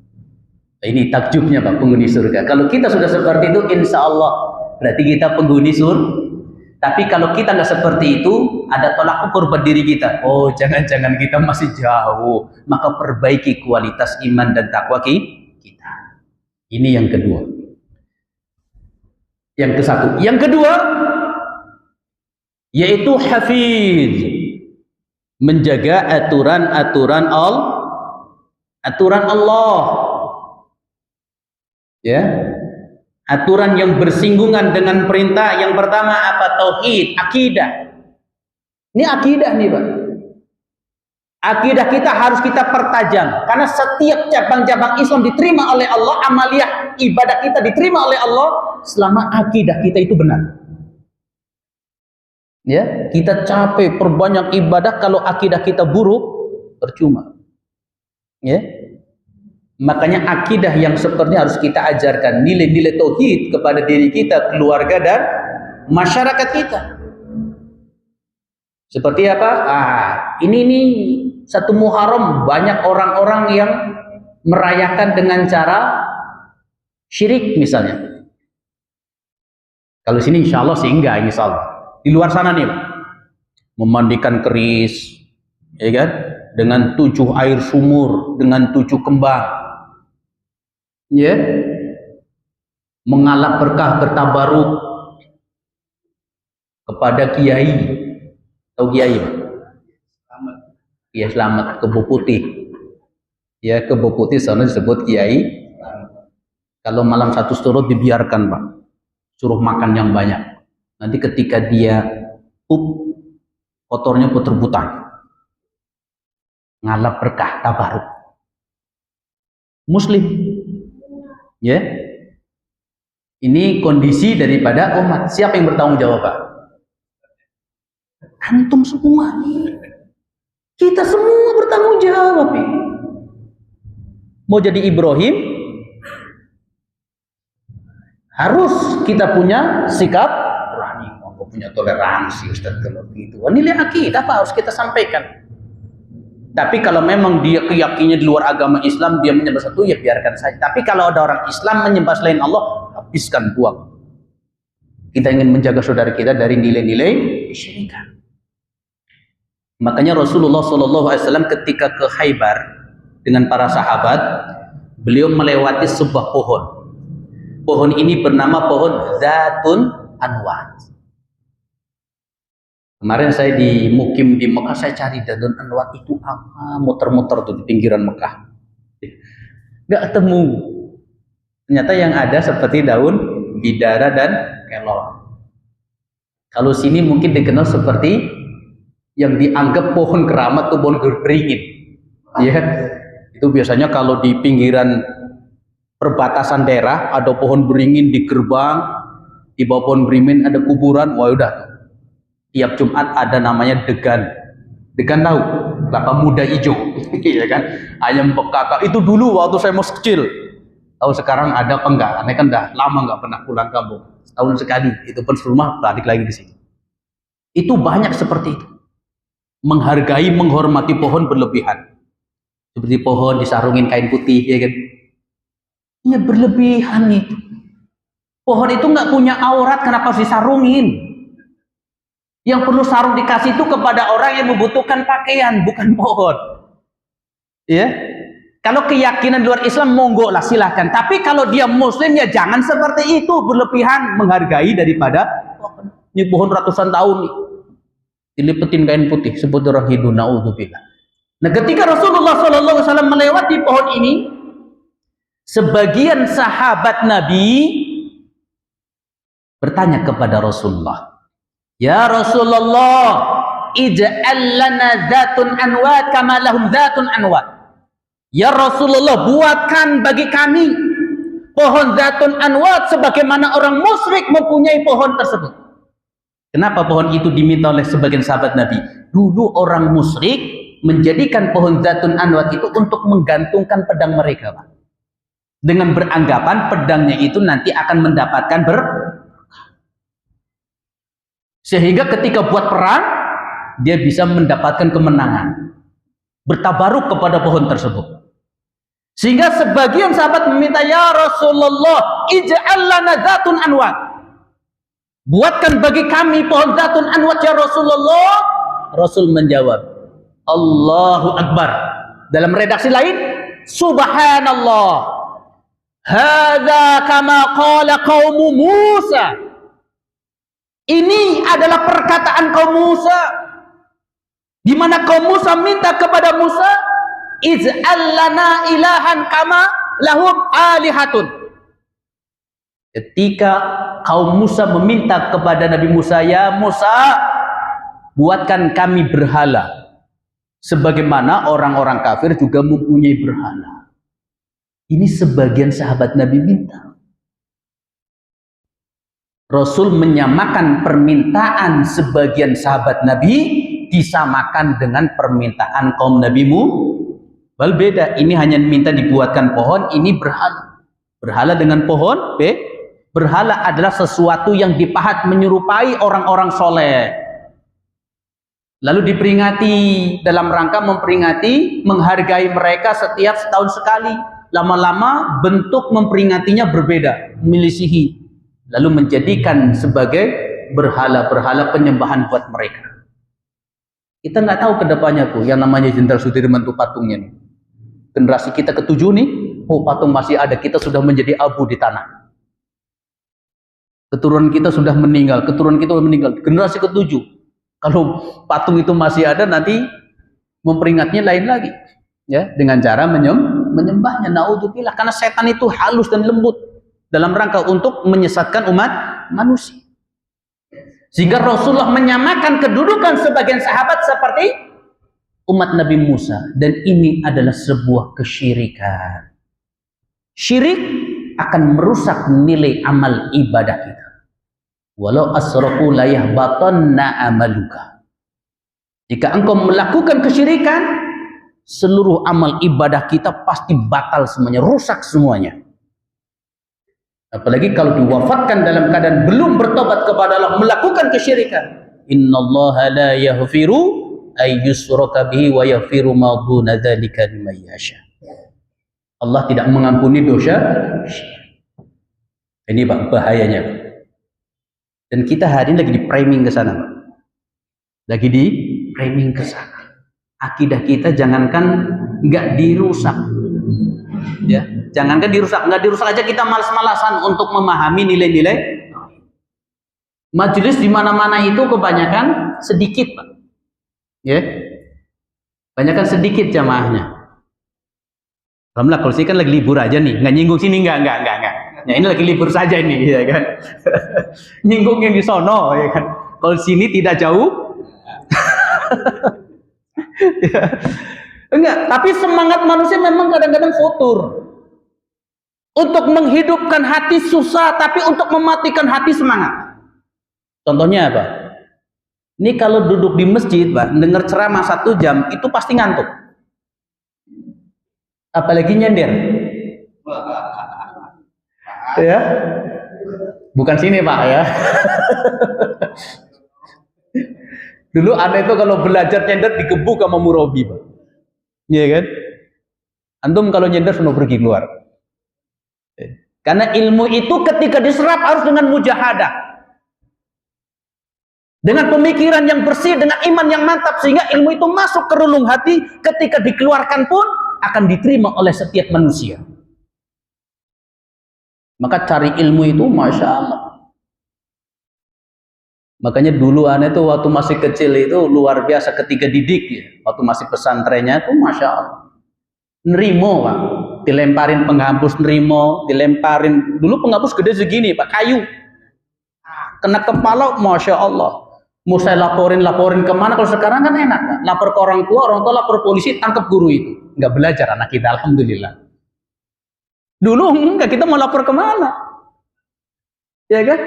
[SPEAKER 3] Nah, ini takjubnya Pak penghuni surga. Kalau kita sudah seperti itu, insya Allah berarti kita penghuni surga. Tapi kalau kita nggak seperti itu, ada tolak ukur pada diri kita. Oh, jangan-jangan kita masih jauh. Maka perbaiki kualitas iman dan takwa kita. Ini yang kedua. Yang ke satu. Yang kedua, yaitu hafiz. Menjaga aturan-aturan Allah. Ya. Aturan yang bersinggungan dengan perintah. Yang pertama apa? Tauhid, akidah. Ini akidah nih Pak. Akidah kita harus kita pertajam. Karena setiap cabang-cabang Islam diterima oleh Allah, amaliyah ibadah kita diterima oleh Allah selama akidah kita itu benar. Ya, kita capek perbanyak ibadah kalau akidah kita buruk, percuma. Ya. Makanya akidah yang seperti harus kita ajarkan, nilai-nilai tauhid kepada diri kita, keluarga dan masyarakat kita. Seperti apa? Ini nih satu Muharram banyak orang-orang yang merayakan dengan cara syirik misalnya. Kalau sini insya Allah sih enggak, insya Allah. Di luar sana nih, memandikan keris, ya kan? Dengan 7 air sumur, dengan 7 kembang. Ya, mengalap berkah bertabaruk kepada kiai. Tahu kiai? Kiai Selamat Kebo Putih. Ya, Kebo Putih sana disebut kiai. Kalau malam satu surut dibiarkan Pak, suruh makan yang banyak. Nanti ketika dia kotornya puter-putar. Ngalap berkah tabaruk. Muslim. Ya, ini kondisi daripada umat. Siapa yang bertanggung jawab Pak? Antum semua. Kita semua bertanggung jawab. Mau jadi Ibrahim, harus kita punya sikap berani, punya toleransi Ustaz kalau begitu. Nilai akidah Pak harus kita sampaikan. Tapi kalau memang dia keyakinannya di luar agama Islam, dia menyembah satu, ya biarkan saja. Tapi kalau ada orang Islam menyembah selain Allah, habiskan, buang. Kita ingin menjaga saudara kita dari nilai-nilai kesyirikan. Makanya Rasulullah SAW ketika ke Khaybar dengan para sahabat, beliau melewati sebuah pohon. Pohon ini bernama pohon Zatun Anwat. Kemarin saya di mukim di Mekah, saya cari Zatun Anwat itu apa, muter-muter tuh di pinggiran Mekah, nggak ketemu. Ternyata yang ada seperti daun bidara dan kelor. Kalau sini mungkin dikenal seperti yang dianggap pohon keramat tuh pohon beringin. Ya, itu biasanya kalau di pinggiran perbatasan daerah ada pohon beringin di gerbang, di bawah pohon beringin ada kuburan, wah udah. Tiap Jumat ada namanya degan. Dengan tahu kelapa muda hijau, ya kan? Ayam bekaka itu dulu waktu saya masih kecil. Tahu sekarang ada apa enggak? Karena kan udah lama nggak pernah pulang kampung. Tahun sekali itu pun serumah balik lagi di sini. Itu banyak seperti itu. Menghargai, menghormati pohon berlebihan. Seperti pohon disarungin kain putih, ya kan? Iya berlebihan itu. Pohon itu nggak punya aurat, kenapa harus disarungin? Yang perlu sarung dikasih itu kepada orang yang membutuhkan pakaian, bukan pohon. Ya, kalau keyakinan luar Islam monggo lah silahkan. Tapi kalau dia Muslim ya jangan seperti itu, berlebihan menghargai daripada pohon. Ini pohon ratusan tahun nih, dilipetin kain putih, sebut orang Hindu, naudzubillah. Nah, ketika Rasulullah SAW melewati pohon ini, sebagian sahabat Nabi bertanya kepada Rasulullah, "Ya Rasulullah, ij'al lana dzatun anwat kama lahum dzatun anwat." Ya Rasulullah, buatkan bagi kami pohon dzatun anwat sebagaimana orang musyrik mempunyai pohon tersebut. Kenapa pohon itu diminta oleh sebagian sahabat Nabi? Dulu orang musyrik menjadikan pohon dzatun anwat itu untuk menggantungkan pedang mereka, Pak. Dengan beranggapan pedangnya itu nanti akan mendapatkan sehingga ketika buat perang dia bisa mendapatkan kemenangan, bertabaruk kepada pohon tersebut. Sehingga sebagian sahabat meminta, "Ya Rasulullah, ij'al lana dzatun anwat." Buatkan bagi kami pohon dzatun anwat ya Rasulullah. Rasul menjawab, Allahu Akbar. Dalam redaksi lain, Subhanallah, hadza kama qala qaumu Musa. Ini adalah perkataan kaum Musa, di mana kaum Musa minta kepada Musa, ij'al lana ilahan kama lahum alihatun. Ketika kaum Musa meminta kepada Nabi Musa, "Ya Musa, buatkan kami berhala sebagaimana orang-orang kafir juga mempunyai berhala." Ini sebagian sahabat Nabi minta. Rasul menyamakan permintaan sebagian sahabat Nabi disamakan dengan permintaan kaum Nabimu. Bal beda, ini hanya minta dibuatkan pohon, ini berhala. Berhala dengan pohon, berhala adalah sesuatu yang dipahat menyerupai orang-orang soleh. Lalu diperingati dalam rangka memperingati, menghargai mereka setiap setahun sekali. Lama-lama bentuk memperingatinya berbeda, milisihi. Lalu menjadikan sebagai berhala-berhala penyembahan buat mereka. Kita nggak tahu kedepannya tuh yang namanya Jenderal Sudirman tuh patungnya nih. Generasi kita ketujuh nih, oh patung masih ada, kita sudah menjadi abu di tanah. Keturunan kita sudah meninggal, keturunan kita sudah meninggal. Generasi ketujuh, kalau patung itu masih ada nanti memperingatnya lain lagi, ya dengan cara menyembahnya. Naudzubillah, karena setan itu halus dan lembut dalam rangka untuk menyesatkan umat manusia. Sehingga Rasulullah menyamakan kedudukan sebagian sahabat seperti umat Nabi Musa, dan ini adalah sebuah kesyirikan. Syirik akan merusak nilai amal ibadah kita. Walau asrafu la yahbatanna amaluka. Jika engkau melakukan kesyirikan, seluruh amal ibadah kita pasti batal semuanya, rusak semuanya. Apalagi kalau diwafatkan dalam keadaan belum bertobat kepada Allah, melakukan kesyirikan. Innallaha la yaghfiru ay yushraka bihi wa yaghfiru ma duna dzalika liman yasha. Allah tidak mengampuni dosa syirik. Ini Pak bahayanya, Pak. Dan kita hari ini lagi di framing ke sana, Pak. Lagi di framing ke sana. Akidah kita jangankan nggak dirusak, ya, jangankan dirusak, nggak dirusak aja kita malas-malasan untuk memahami nilai-nilai. Majelis di mana-mana itu kebanyakan sedikit, Pak, ya, kebanyakan sedikit jamaahnya. Alhamdulillah, kalau sini kan lagi libur aja nih, nggak nyinggung sini, nggak. Ya ini lagi libur saja ini, ya kan. Nyinggung yang di sono, ya kan. Kalau sini tidak jauh. Ya. Enggak, tapi semangat manusia memang kadang-kadang futur. Untuk menghidupkan hati susah, tapi untuk mematikan hati semangat. Contohnya apa? Ini kalau duduk di masjid, Pak, dengar ceramah 1 jam, itu pasti ngantuk. Apalagi nyender. Ya. Bukan sini, Pak, ya. Dulu aneh itu kalau belajar nyender digebuk sama murabi, Pak. Iya kan? Antum kalau nyender sudah pergi keluar. Karena ilmu itu ketika diserap harus dengan mujahadah. Dengan pemikiran yang bersih, dengan iman yang mantap, sehingga ilmu itu masuk ke relung hati, ketika dikeluarkan pun akan diterima oleh setiap manusia. Maka cari ilmu itu Masya Allah. Makanya dulu aneh tuh waktu masih kecil itu luar biasa ketika didik ya. Waktu masih pesantrennya itu Masya Allah. Nerimo, Pak. Dilemparin penghapus nerimo, dilemparin. Dulu penghapus gede segini, Pak, kayu. Kena kepala, Masya Allah. Mau saya laporin kemana? Kalau sekarang kan enak, Pak. Lapor ke orang tua lapor polisi, tangkap guru itu. Nggak belajar anak kita, alhamdulillah. Dulu enggak, kita mau lapor kemana? Ya kan?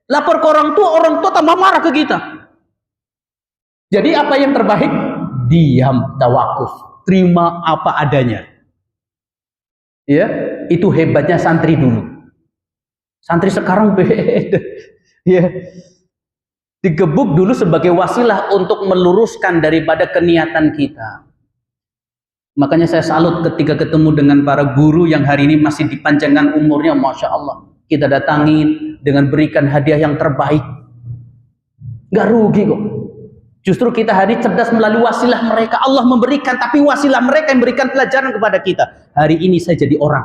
[SPEAKER 3] Lapor ke orang tua tambah marah ke kita. Jadi apa yang terbaik? Diam, tawakuf, terima apa adanya. Ya, itu hebatnya santri dulu. Santri sekarang beda. Ya. Digebuk dulu sebagai wasilah untuk meluruskan daripada keniatan kita. Makanya saya salut ketika ketemu dengan para guru yang hari ini masih dipanjangkan umurnya, Masya Allah. Kita datangin dengan berikan hadiah yang terbaik. Gak rugi kok. Justru kita hari cerdas melalui wasilah mereka. Allah memberikan, tapi wasilah mereka yang memberikan pelajaran kepada kita. Hari ini saya jadi orang.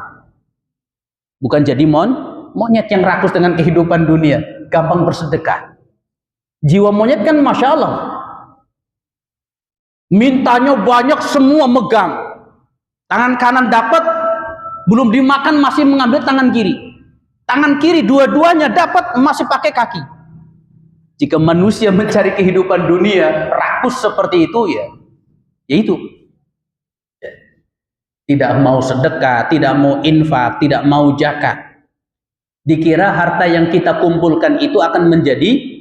[SPEAKER 3] Bukan jadi monyet yang rakus dengan kehidupan dunia. Gampang bersedekah. Jiwa monyet kan Masya Allah. Mintanya banyak, semua megang. Tangan kanan dapat, belum dimakan masih mengambil tangan kiri. Tangan kiri dua-duanya dapat, masih pakai kaki. Jika manusia mencari kehidupan dunia rakus seperti itu, ya itu. Tidak mau sedekah, tidak mau infak, tidak mau zakat. Dikira harta yang kita kumpulkan itu akan menjadi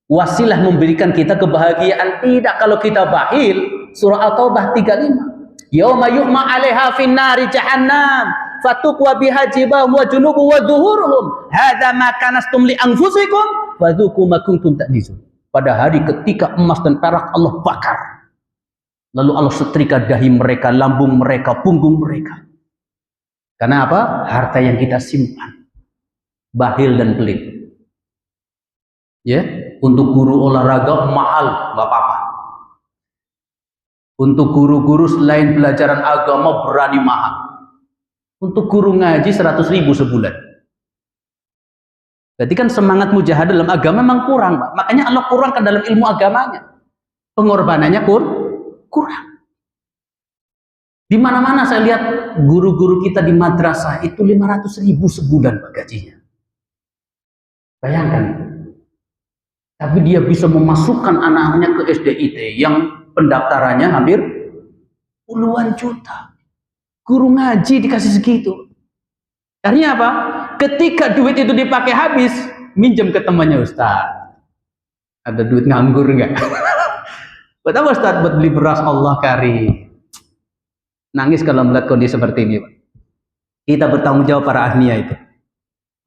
[SPEAKER 3] wasilah memberikan kita kebahagiaan. Tidak, kalau kita bakhil. Surah At-Taubah 35. Yauma yuhma 'alaiha fin nari jahannam fatuqwa biha jibahum wa junubuhum wa dhuhuruhum hadza ma kanastum li anfusikum fadzuqu ma kuntum taknizun. Pada hari ketika emas dan perak Allah bakar. Lalu Allah setrika dahi mereka, lambung mereka, punggung mereka. Karena apa? Harta yang kita simpan. Bakhil dan pelit. Ya, untuk guru olahraga mahal, nggak apa-apa. Untuk guru-guru selain pelajaran agama berani mahal. Untuk guru ngaji 100.000 sebulan. Berarti kan semangat mujahadah dalam agama memang kurang, Pak. Makanya Allah kurangkan dalam ilmu agamanya. Pengorbanannya kurang. Di mana-mana saya lihat guru-guru kita di madrasah itu 500.000 sebulan, Pak, gajinya. Bayangkan. Tapi dia bisa memasukkan anak-anaknya ke SDIT yang pendaftarannya hampir puluhan juta. Guru ngaji dikasih segitu. Artinya apa? Ketika duit itu dipakai habis, minjem ke temannya, Ustaz. Ada duit nganggur nggak? Buat apa, Ustaz? Buat beli beras, Allah kari. Nangis kalau melihat kondisi seperti ini, Pak. Kita bertanggung jawab para ahliya itu.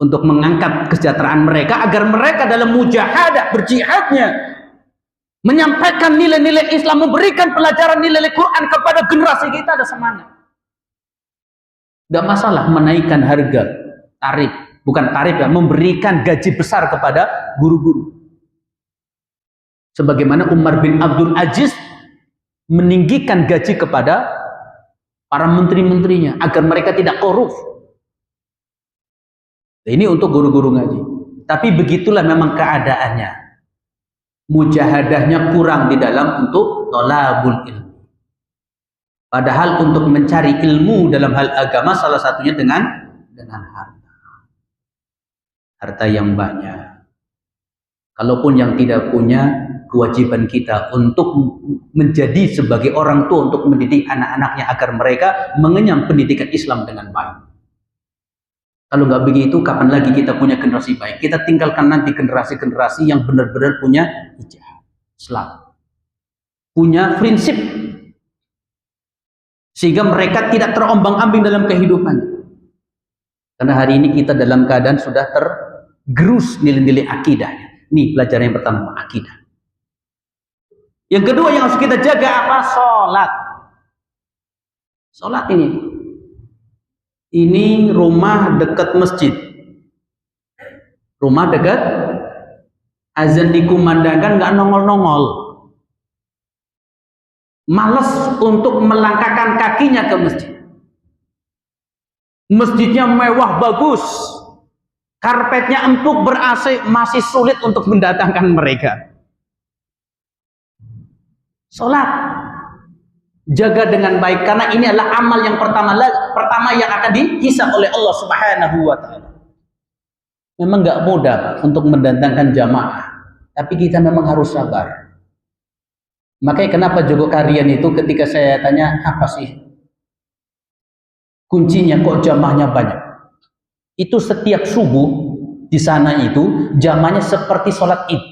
[SPEAKER 3] Untuk mengangkat kesejahteraan mereka agar mereka dalam mujahadah berjihadnya menyampaikan nilai-nilai Islam, memberikan pelajaran nilai Quran kepada generasi kita, ada semangat. Gak masalah menaikkan harga tarif, bukan tarif ya, memberikan gaji besar kepada guru-guru. Sebagaimana Umar bin Abdul Aziz meninggikan gaji kepada para menteri-menterinya agar mereka tidak korup. Ini untuk guru-guru ngaji. Tapi begitulah memang keadaannya. Mujahadahnya kurang di dalam untuk thalabul ilmu. Padahal untuk mencari ilmu dalam hal agama salah satunya dengan harta. Harta yang banyak. Kalaupun yang tidak punya, kewajiban kita untuk menjadi sebagai orang tua untuk mendidik anak-anaknya agar mereka mengenyam pendidikan Islam dengan baik. Kalau nggak begitu, kapan lagi kita punya generasi baik? Kita tinggalkan nanti generasi-generasi yang benar-benar punya ijazah. Islam. Punya prinsip. Sehingga mereka tidak terombang-ambing dalam kehidupan. Karena hari ini kita dalam keadaan sudah tergerus nilai-nilai akidah. Ini pelajaran yang pertama, akidah. Yang kedua yang harus kita jaga apa? Sholat. Sholat ini. Ini rumah dekat masjid. Rumah dekat, azan dikumandangkan nggak nongol-nongol. Males untuk melangkahkan kakinya ke masjid. Masjidnya mewah bagus, karpetnya empuk ber-AC, masih sulit untuk mendatangkan mereka. Sholat, jaga dengan baik, karena ini adalah amal yang pertama yang akan dihisab oleh Allah Subhanahu wa Ta'ala. Memang nggak mudah Pak, untuk mendatangkan jamaah, tapi kita memang harus sabar. Makanya kenapa Joko Karian itu ketika saya tanya apa sih kuncinya kok jamaahnya banyak? Itu setiap subuh di sana itu jamaahnya seperti sholat Id.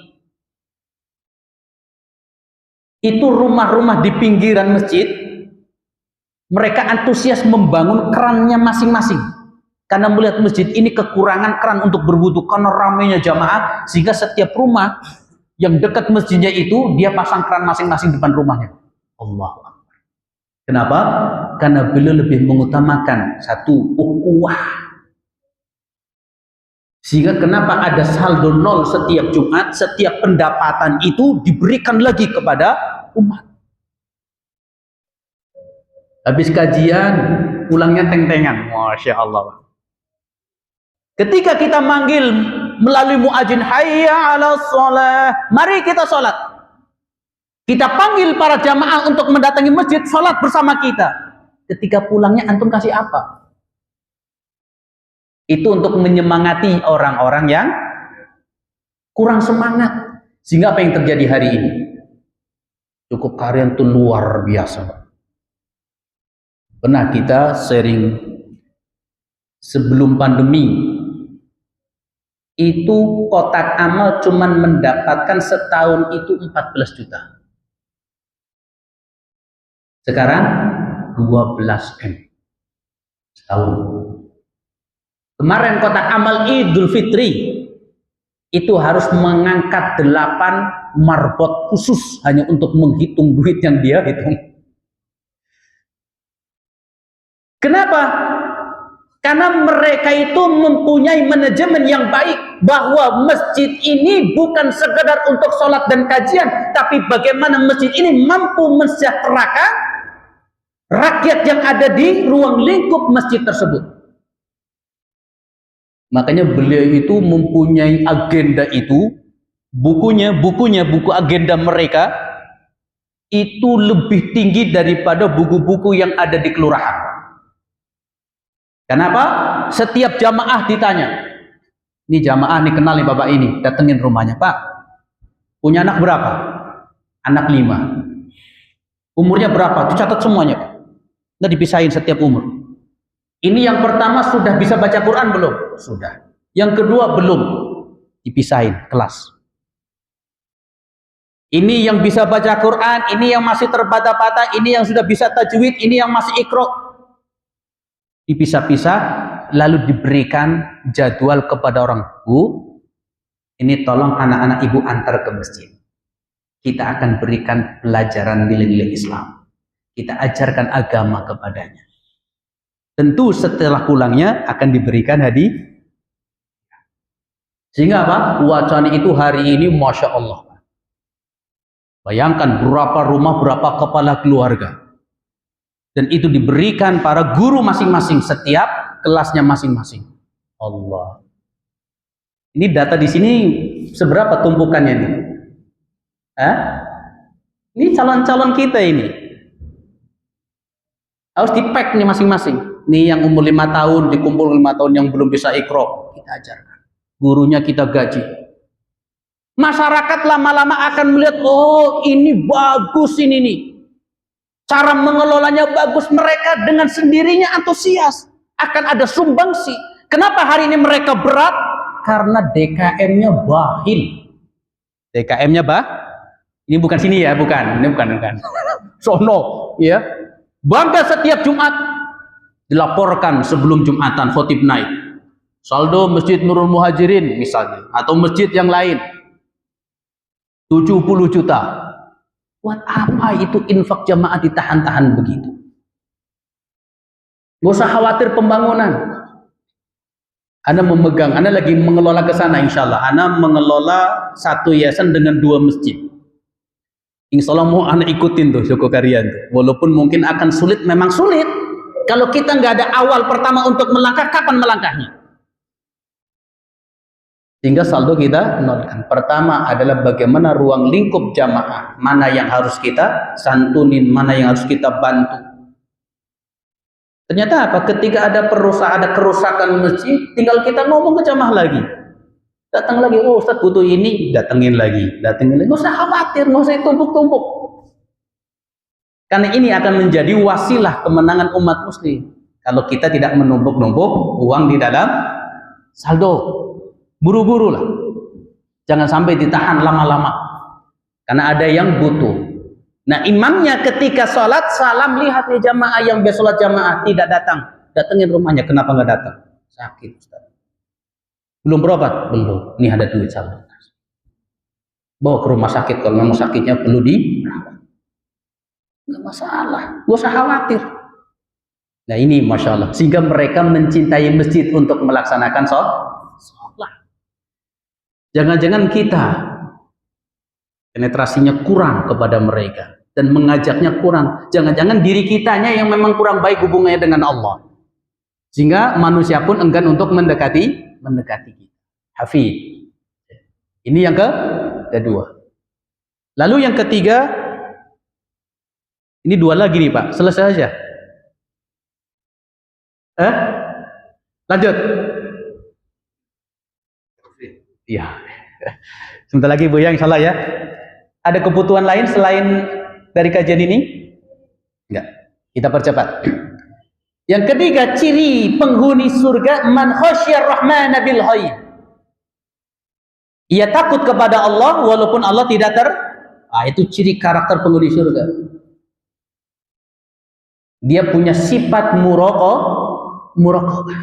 [SPEAKER 3] Itu rumah-rumah di pinggiran masjid, mereka antusias membangun kerannya masing-masing. Karena melihat masjid ini kekurangan keran untuk berwudu karena ramainya jamaah, sehingga setiap rumah yang dekat masjidnya itu dia pasang keran masing-masing depan rumahnya. Allahu Akbar. Kenapa? Karena beliau lebih mengutamakan satu ukhuwah. Sehingga kenapa ada saldo nol setiap Jumat, setiap pendapatan itu diberikan lagi kepada umat. Habis kajian, pulangnya teng-tengan. Masya Allah. Ketika kita manggil melalui muadzin, hayya ala sholah, mari kita sholat. Kita panggil para jamaah untuk mendatangi masjid, sholat bersama kita. Ketika pulangnya antum kasih apa? Itu untuk menyemangati orang-orang yang kurang semangat. Sehingga apa yang terjadi hari ini? Cukup Karian itu luar biasa. Pernah kita sharing sebelum pandemi, itu kotak amal cuman mendapatkan setahun itu 14 juta. Sekarang 12 M setahun. Kemarin kotak amal Idul Fitri itu harus mengangkat 8 marbot khusus hanya untuk menghitung duit yang dia hitung. Kenapa? Karena mereka itu mempunyai manajemen yang baik, bahwa masjid ini bukan sekedar untuk sholat dan kajian, tapi bagaimana masjid ini mampu mensejahterakan rakyat yang ada di ruang lingkup masjid tersebut. Makanya beliau itu mempunyai agenda itu, buku agenda mereka itu lebih tinggi daripada buku-buku yang ada di kelurahan. Kenapa? Setiap jamaah ditanya, ini jamaah nih kenal nih bapak ini, datengin rumahnya, Pak, punya anak berapa? Anak 5. Umurnya berapa? Dicatat semuanya, Pak. Nggak dipisahin setiap umur. Ini yang pertama sudah bisa baca Quran belum? Sudah. Yang kedua belum. Dipisahin kelas. Ini yang bisa baca Quran, ini yang masih terbata-bata, ini yang sudah bisa tajwid, ini yang masih iqra. Dipisah-pisah, lalu diberikan jadwal kepada orang. Bu, ini tolong anak-anak ibu antar ke masjid. Kita akan berikan pelajaran nilai-nilai Islam. Kita ajarkan agama kepadanya. Tentu setelah pulangnya akan diberikan hadiah. Sehingga apa? Wacana itu hari ini Masya Allah. Bayangkan berapa rumah, berapa kepala keluarga. Dan itu diberikan para guru masing-masing, setiap kelasnya masing-masing. Allah. Ini data di sini seberapa tumpukannya nih? Ini calon-calon kita ini. Harus di-pack nih masing-masing. Nih yang umur 5 tahun, dikumpul 5 tahun yang belum bisa iqra, kita ajarkan. Gurunya kita gaji. Masyarakat lama-lama akan melihat, oh ini bagus ini nih. Cara mengelolanya bagus, mereka dengan sendirinya antusias. Akan ada sumbangsi. Kenapa hari ini mereka berat? Karena DKM-nya bahil. DKM-nya Ini bukan sini ya, bukan. Ini bukan. Sono, ya. Bangga setiap Jumat dilaporkan sebelum Jumatan khotib naik. Saldo Masjid Nurul Muhajirin misalnya, atau masjid yang lain 70 juta. Buat apa itu infak jamaah ditahan-tahan begitu? Gak usah khawatir pembangunan. Anda memegang, Anda lagi mengelola ke sana insya Allah. Anda mengelola satu yayasan dengan 2 masjid. Insya Allah mau Anda ikutin tuh Joko Karyan tuh. Walaupun mungkin akan sulit, memang sulit. Kalau kita nggak ada awal pertama untuk melangkah, kapan melangkahnya? Sehingga saldo kita nolkan. Pertama adalah bagaimana ruang lingkup jamaah, mana yang harus kita santunin, mana yang harus kita bantu. Ternyata apa? Ketika ada kerusakan masjid, tinggal kita ngomong ke jamaah lagi. Datang lagi, oh Ustaz butuh ini, datengin lagi. Nggak usah khawatir, nggak usah tumpuk-tumpuk. Karena ini akan menjadi wasilah kemenangan umat muslim. Kalau kita tidak menumpuk-numpuk uang di dalam saldo. Buru-buru lah, jangan sampai ditahan lama-lama, karena ada yang butuh. Nah imamnya ketika sholat salam, lihat nih jamaah yang biasa sholat jamaah tidak datang, datengin rumahnya. Kenapa nggak datang? Sakit Ustaz. Belum berobat? Belum. Ini ada duit saldo, bawa ke rumah sakit kalau memang sakitnya perlu dirawat. Nggak masalah, nggak usah khawatir. Nah ini masya Allah, sehingga mereka mencintai masjid untuk melaksanakan sholat. Jangan-jangan kita penetrasinya kurang kepada mereka dan mengajaknya kurang. Jangan-jangan diri kitanya yang memang kurang baik hubungannya dengan Allah, sehingga manusia pun enggan untuk mendekati kita. Hafid. Ini yang kedua. Lalu yang ketiga, ini 2 lagi nih Pak, selesai aja. Lanjut. Iya. Sebentar lagi Bu yang salah ya. Ada kebutuhan lain selain dari kajian ini? Enggak. Kita percepat. Yang ketiga, ciri penghuni surga, man khasyar rahmana bil ghaib. Ia takut kepada Allah walaupun Allah tidak itu ciri karakter penghuni surga. Dia punya sifat muraqabah.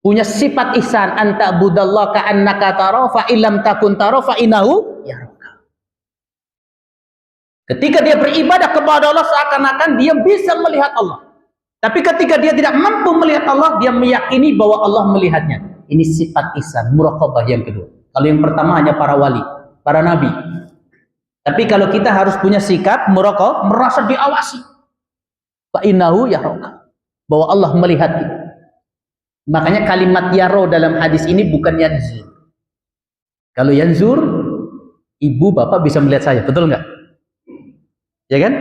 [SPEAKER 3] Punya sifat ihsan, anta budallah ka'annaka tara fa illam takun tara fa innahu yaraka. Ketika dia beribadah kepada Allah seakan-akan dia bisa melihat Allah. Tapi ketika dia tidak mampu melihat Allah, dia meyakini bahwa Allah melihatnya. Ini sifat ihsan, muraqabah yang kedua. Kalau yang pertama hanya para wali, para nabi. Tapi kalau kita harus punya sikap muraqabah, merasa diawasi. Fa innahu yaraka. Bahwa Allah melihat kita. Makanya kalimat yaro dalam hadis ini bukan yanzur. Kalau yanzur, ibu bapak bisa melihat saya, betul nggak? Ya kan?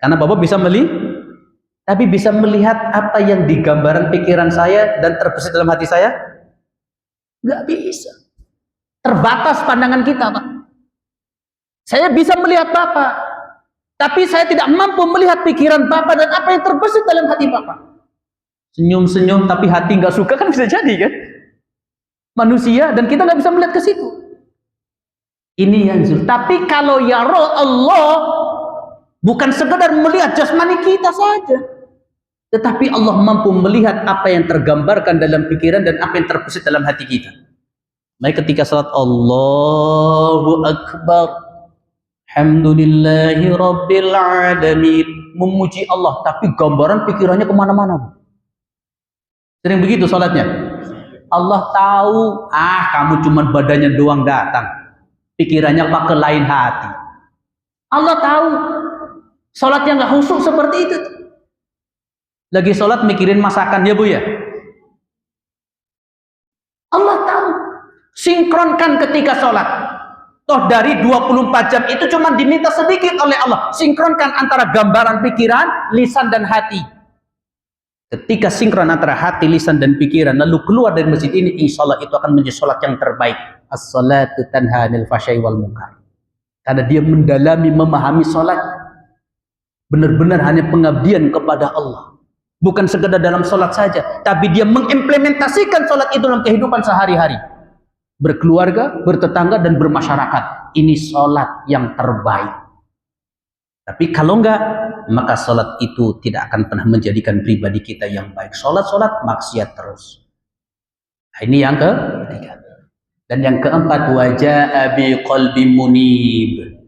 [SPEAKER 3] Karena bapak bisa melihat, tapi bisa melihat apa yang digambaran pikiran saya dan terbesit dalam hati saya? Nggak bisa. Terbatas pandangan kita, Pak. Saya bisa melihat bapak, tapi saya tidak mampu melihat pikiran bapak dan apa yang terbesit dalam hati bapak. Senyum-senyum tapi hati nggak suka kan bisa jadi kan? Manusia dan kita nggak bisa melihat ke situ. Ini yanzur. Tapi kalau yaro Allah bukan sekedar melihat jasmani kita saja, tetapi Allah mampu melihat apa yang tergambarkan dalam pikiran dan apa yang terbesit dalam hati kita. Maka ketika salat Allahu Akbar, Alhamdulillahi Rabbil Alamin, memuji Allah, tapi gambaran pikirannya kemana-mana. Sering begitu sholatnya. Allah tahu, kamu cuma badannya doang datang, pikirannya pakai lain hati. Allah tahu, sholatnya nggak khusyuk seperti itu. Lagi sholat mikirin masakan ya Bu ya. Allah tahu. Sinkronkan ketika sholat. Toh dari 24 jam itu cuma diminta sedikit oleh Allah. Sinkronkan antara gambaran pikiran, lisan dan hati. Ketika sinkron antara hati, lisan dan pikiran, lalu keluar dari masjid ini, insya Allah itu akan menjadi sholat yang terbaik. As-salatu tanha 'anil fahsya'i wal munkar. Karena dia mendalami, memahami sholat, benar-benar hanya pengabdian kepada Allah. Bukan sekedar dalam sholat saja, tapi dia mengimplementasikan sholat itu dalam kehidupan sehari-hari. berkeluarga, bertetangga, dan bermasyarakat. Ini sholat yang terbaik. Tapi kalau enggak, maka sholat itu tidak akan pernah menjadikan pribadi kita yang baik. Sholat maksiat terus. Nah, ini yang ketiga. Dan yang keempat, waja'a bi qalbin munib.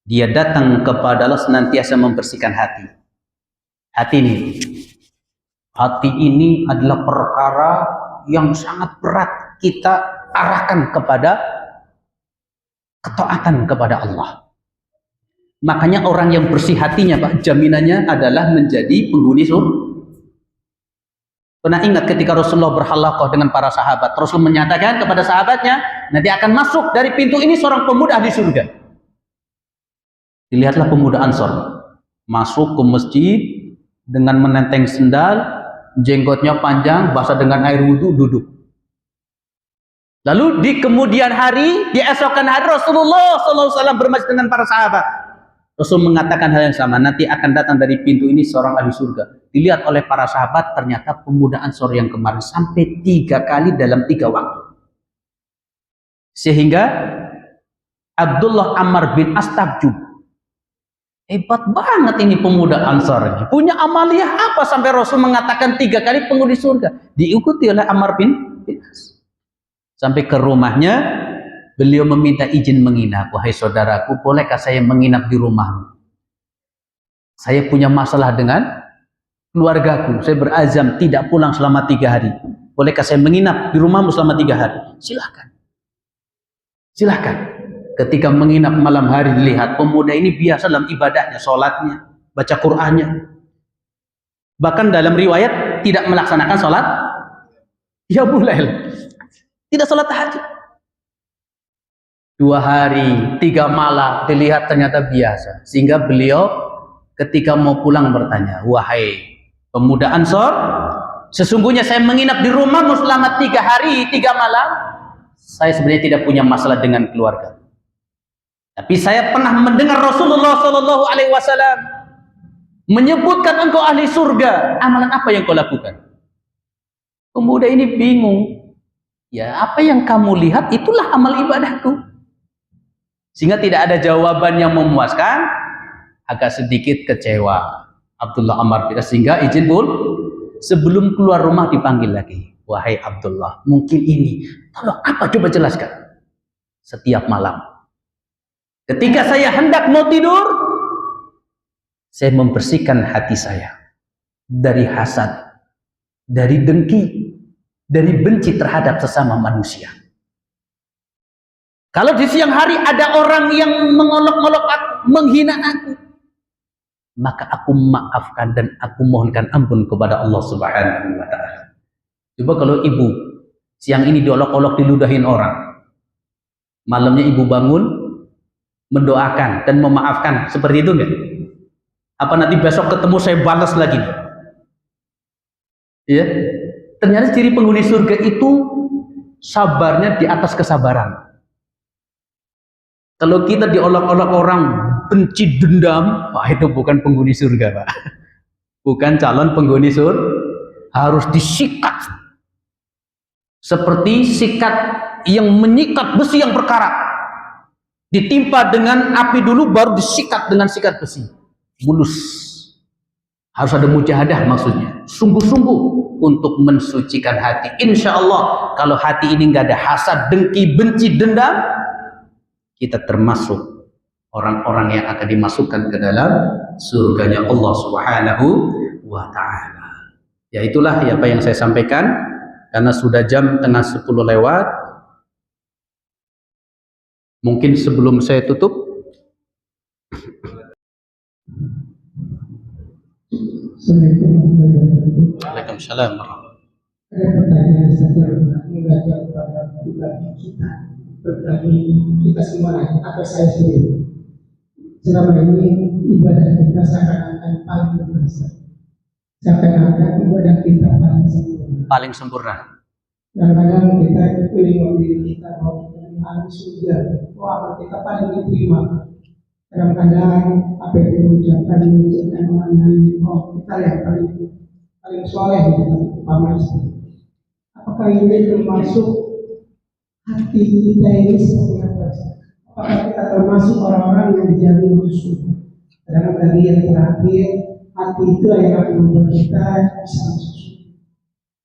[SPEAKER 3] Dia datang kepada Allah senantiasa membersihkan hati. Hati ini adalah perkara yang sangat berat kita arahkan kepada ketaatan kepada Allah. Makanya orang yang bersih hatinya, Pak, jaminannya adalah menjadi penghuni surga. Pernah ingat ketika Rasulullah berhalaqah dengan para sahabat, Rasul menyatakan kepada sahabatnya, nanti akan masuk dari pintu ini seorang pemuda ahli surga. Dilihatlah pemuda Ansor masuk ke masjid dengan menenteng sendal, jenggotnya panjang, basah dengan air wudhu, duduk. Lalu di kemudian hari, di esokan hari, Rasulullah SAW bermasjid dengan para sahabat. Rasul mengatakan hal yang sama, nanti akan datang dari pintu ini seorang ahli surga. Dilihat oleh para sahabat, ternyata pemuda Ansor yang kemarin sampai 3 kali dalam 3 waktu. Sehingga Abdullah Ammar bin As takjub. Hebat banget ini pemuda Ansor. Punya amaliyah apa sampai Rasul mengatakan 3 kali penghuni surga? Diikuti oleh Ammar bin As. Sampai ke rumahnya, beliau meminta izin menginap. Wahai saudaraku, bolehkah saya menginap di rumahmu? Saya punya masalah dengan keluargaku. Saya berazam tidak pulang selama 3 hari. Bolehkah saya menginap di rumahmu selama 3 hari? Silahkan. Silahkan. Ketika menginap malam hari, dilihat pemuda ini biasa dalam ibadahnya, sholatnya, baca Qur'annya. Bahkan dalam riwayat tidak melaksanakan sholat ya Bulail. Tidak sholat tahajud. 2 hari, 3 malam, dilihat ternyata biasa. Sehingga beliau ketika mau pulang bertanya, wahai pemuda Ansor, sesungguhnya saya menginap di rumahmu selama 3 hari, 3 malam. Saya sebenarnya tidak punya masalah dengan keluarga. Tapi saya pernah mendengar Rasulullah SAW menyebutkan engkau ahli surga. Amalan apa yang kau lakukan? Pemuda ini bingung. Ya, apa yang kamu lihat itulah amal ibadahku. Sehingga tidak ada jawaban yang memuaskan, agak sedikit kecewa Abdullah Ammar bin As, sehingga izin pun sebelum keluar rumah dipanggil lagi. Wahai Abdullah, mungkin ini, tolong apa coba jelaskan. Setiap malam ketika saya hendak mau tidur, saya membersihkan hati saya dari hasad, dari dengki, dari benci terhadap sesama manusia. Kalau di siang hari ada orang yang mengolok-olok aku, menghina aku, maka aku maafkan dan aku mohonkan ampun kepada Allah Subhanahu wa ta'ala. Coba kalau ibu siang ini diolok-olok, diludahin orang, malamnya ibu bangun mendoakan dan memaafkan, seperti itu enggak? Apa nanti besok ketemu saya balas lagi? Ya, ternyata ciri penghuni surga itu sabarnya di atas kesabaran. Kalau kita diolok-olok orang, benci, dendam, wah itu bukan penghuni surga, Pak. Bukan calon penghuni surga. Harus disikat. Seperti sikat yang menyikat besi yang berkarat. Ditimpa dengan api dulu, baru disikat dengan sikat besi. Mulus. Harus ada mujahadah maksudnya. Sungguh-sungguh untuk mensucikan hati. Insya Allah, kalau hati ini nggak ada hasad, dengki, benci, dendam, kita termasuk orang-orang yang akan dimasukkan ke dalam surganya Allah Subhanahu wa ta'ala. Ya itulah apa yang saya sampaikan, karena sudah jam tengah 10 lewat. Mungkin sebelum saya tutup, Waalaikumsalam.
[SPEAKER 4] Ada pertanyaan saja mengajak kepada pribadi kita, pribadi kita semua atau saya sendiri. Selama ini ibadah kita seakan-akan paling berhasil, seakan-akan ibadah kita paling sempurna. Kadang-kadang kita pilih diri kita mau ahli surga, wah kita paling diterima. Kadang-kadang apa yang diucapkan menunjukkan orang lain, oh kita yang paling soleh gitu, pamer. Apakah ini termasuk hati kita ini seperti apa? Apakah kita termasuk orang-orang yang dijamin khusus? Karena tadi yang terakhir, hati itu yang akan membuat kita bisa masuk.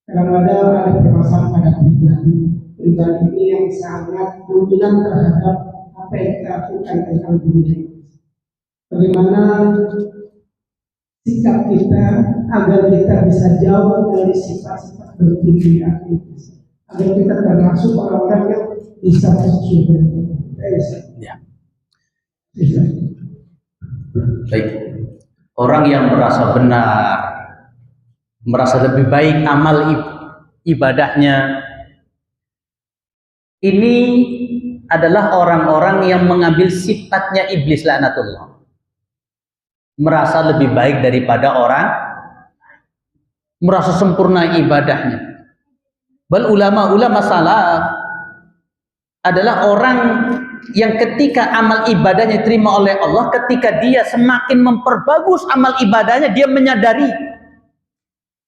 [SPEAKER 4] Kadang-kadang ada permasalahan pada pribadi ini yang sangat dominan terhadap apa yang kita lakukan tentang dunia. Bagaimana sikap kita agar kita bisa jauh dari sifat-sifat berpikir aktivis, agar kita termasuk orang-orang yang bisa masuk surga.
[SPEAKER 3] Ya. Baik. Orang yang merasa benar, merasa lebih baik amal ibadahnya, ini adalah orang-orang yang mengambil sifatnya iblis laknatullah. Merasa lebih baik daripada orang, merasa sempurna ibadahnya. Bal ulama-ulama salaf adalah orang yang ketika amal ibadahnya diterima oleh Allah, ketika dia semakin memperbagus amal ibadahnya, dia menyadari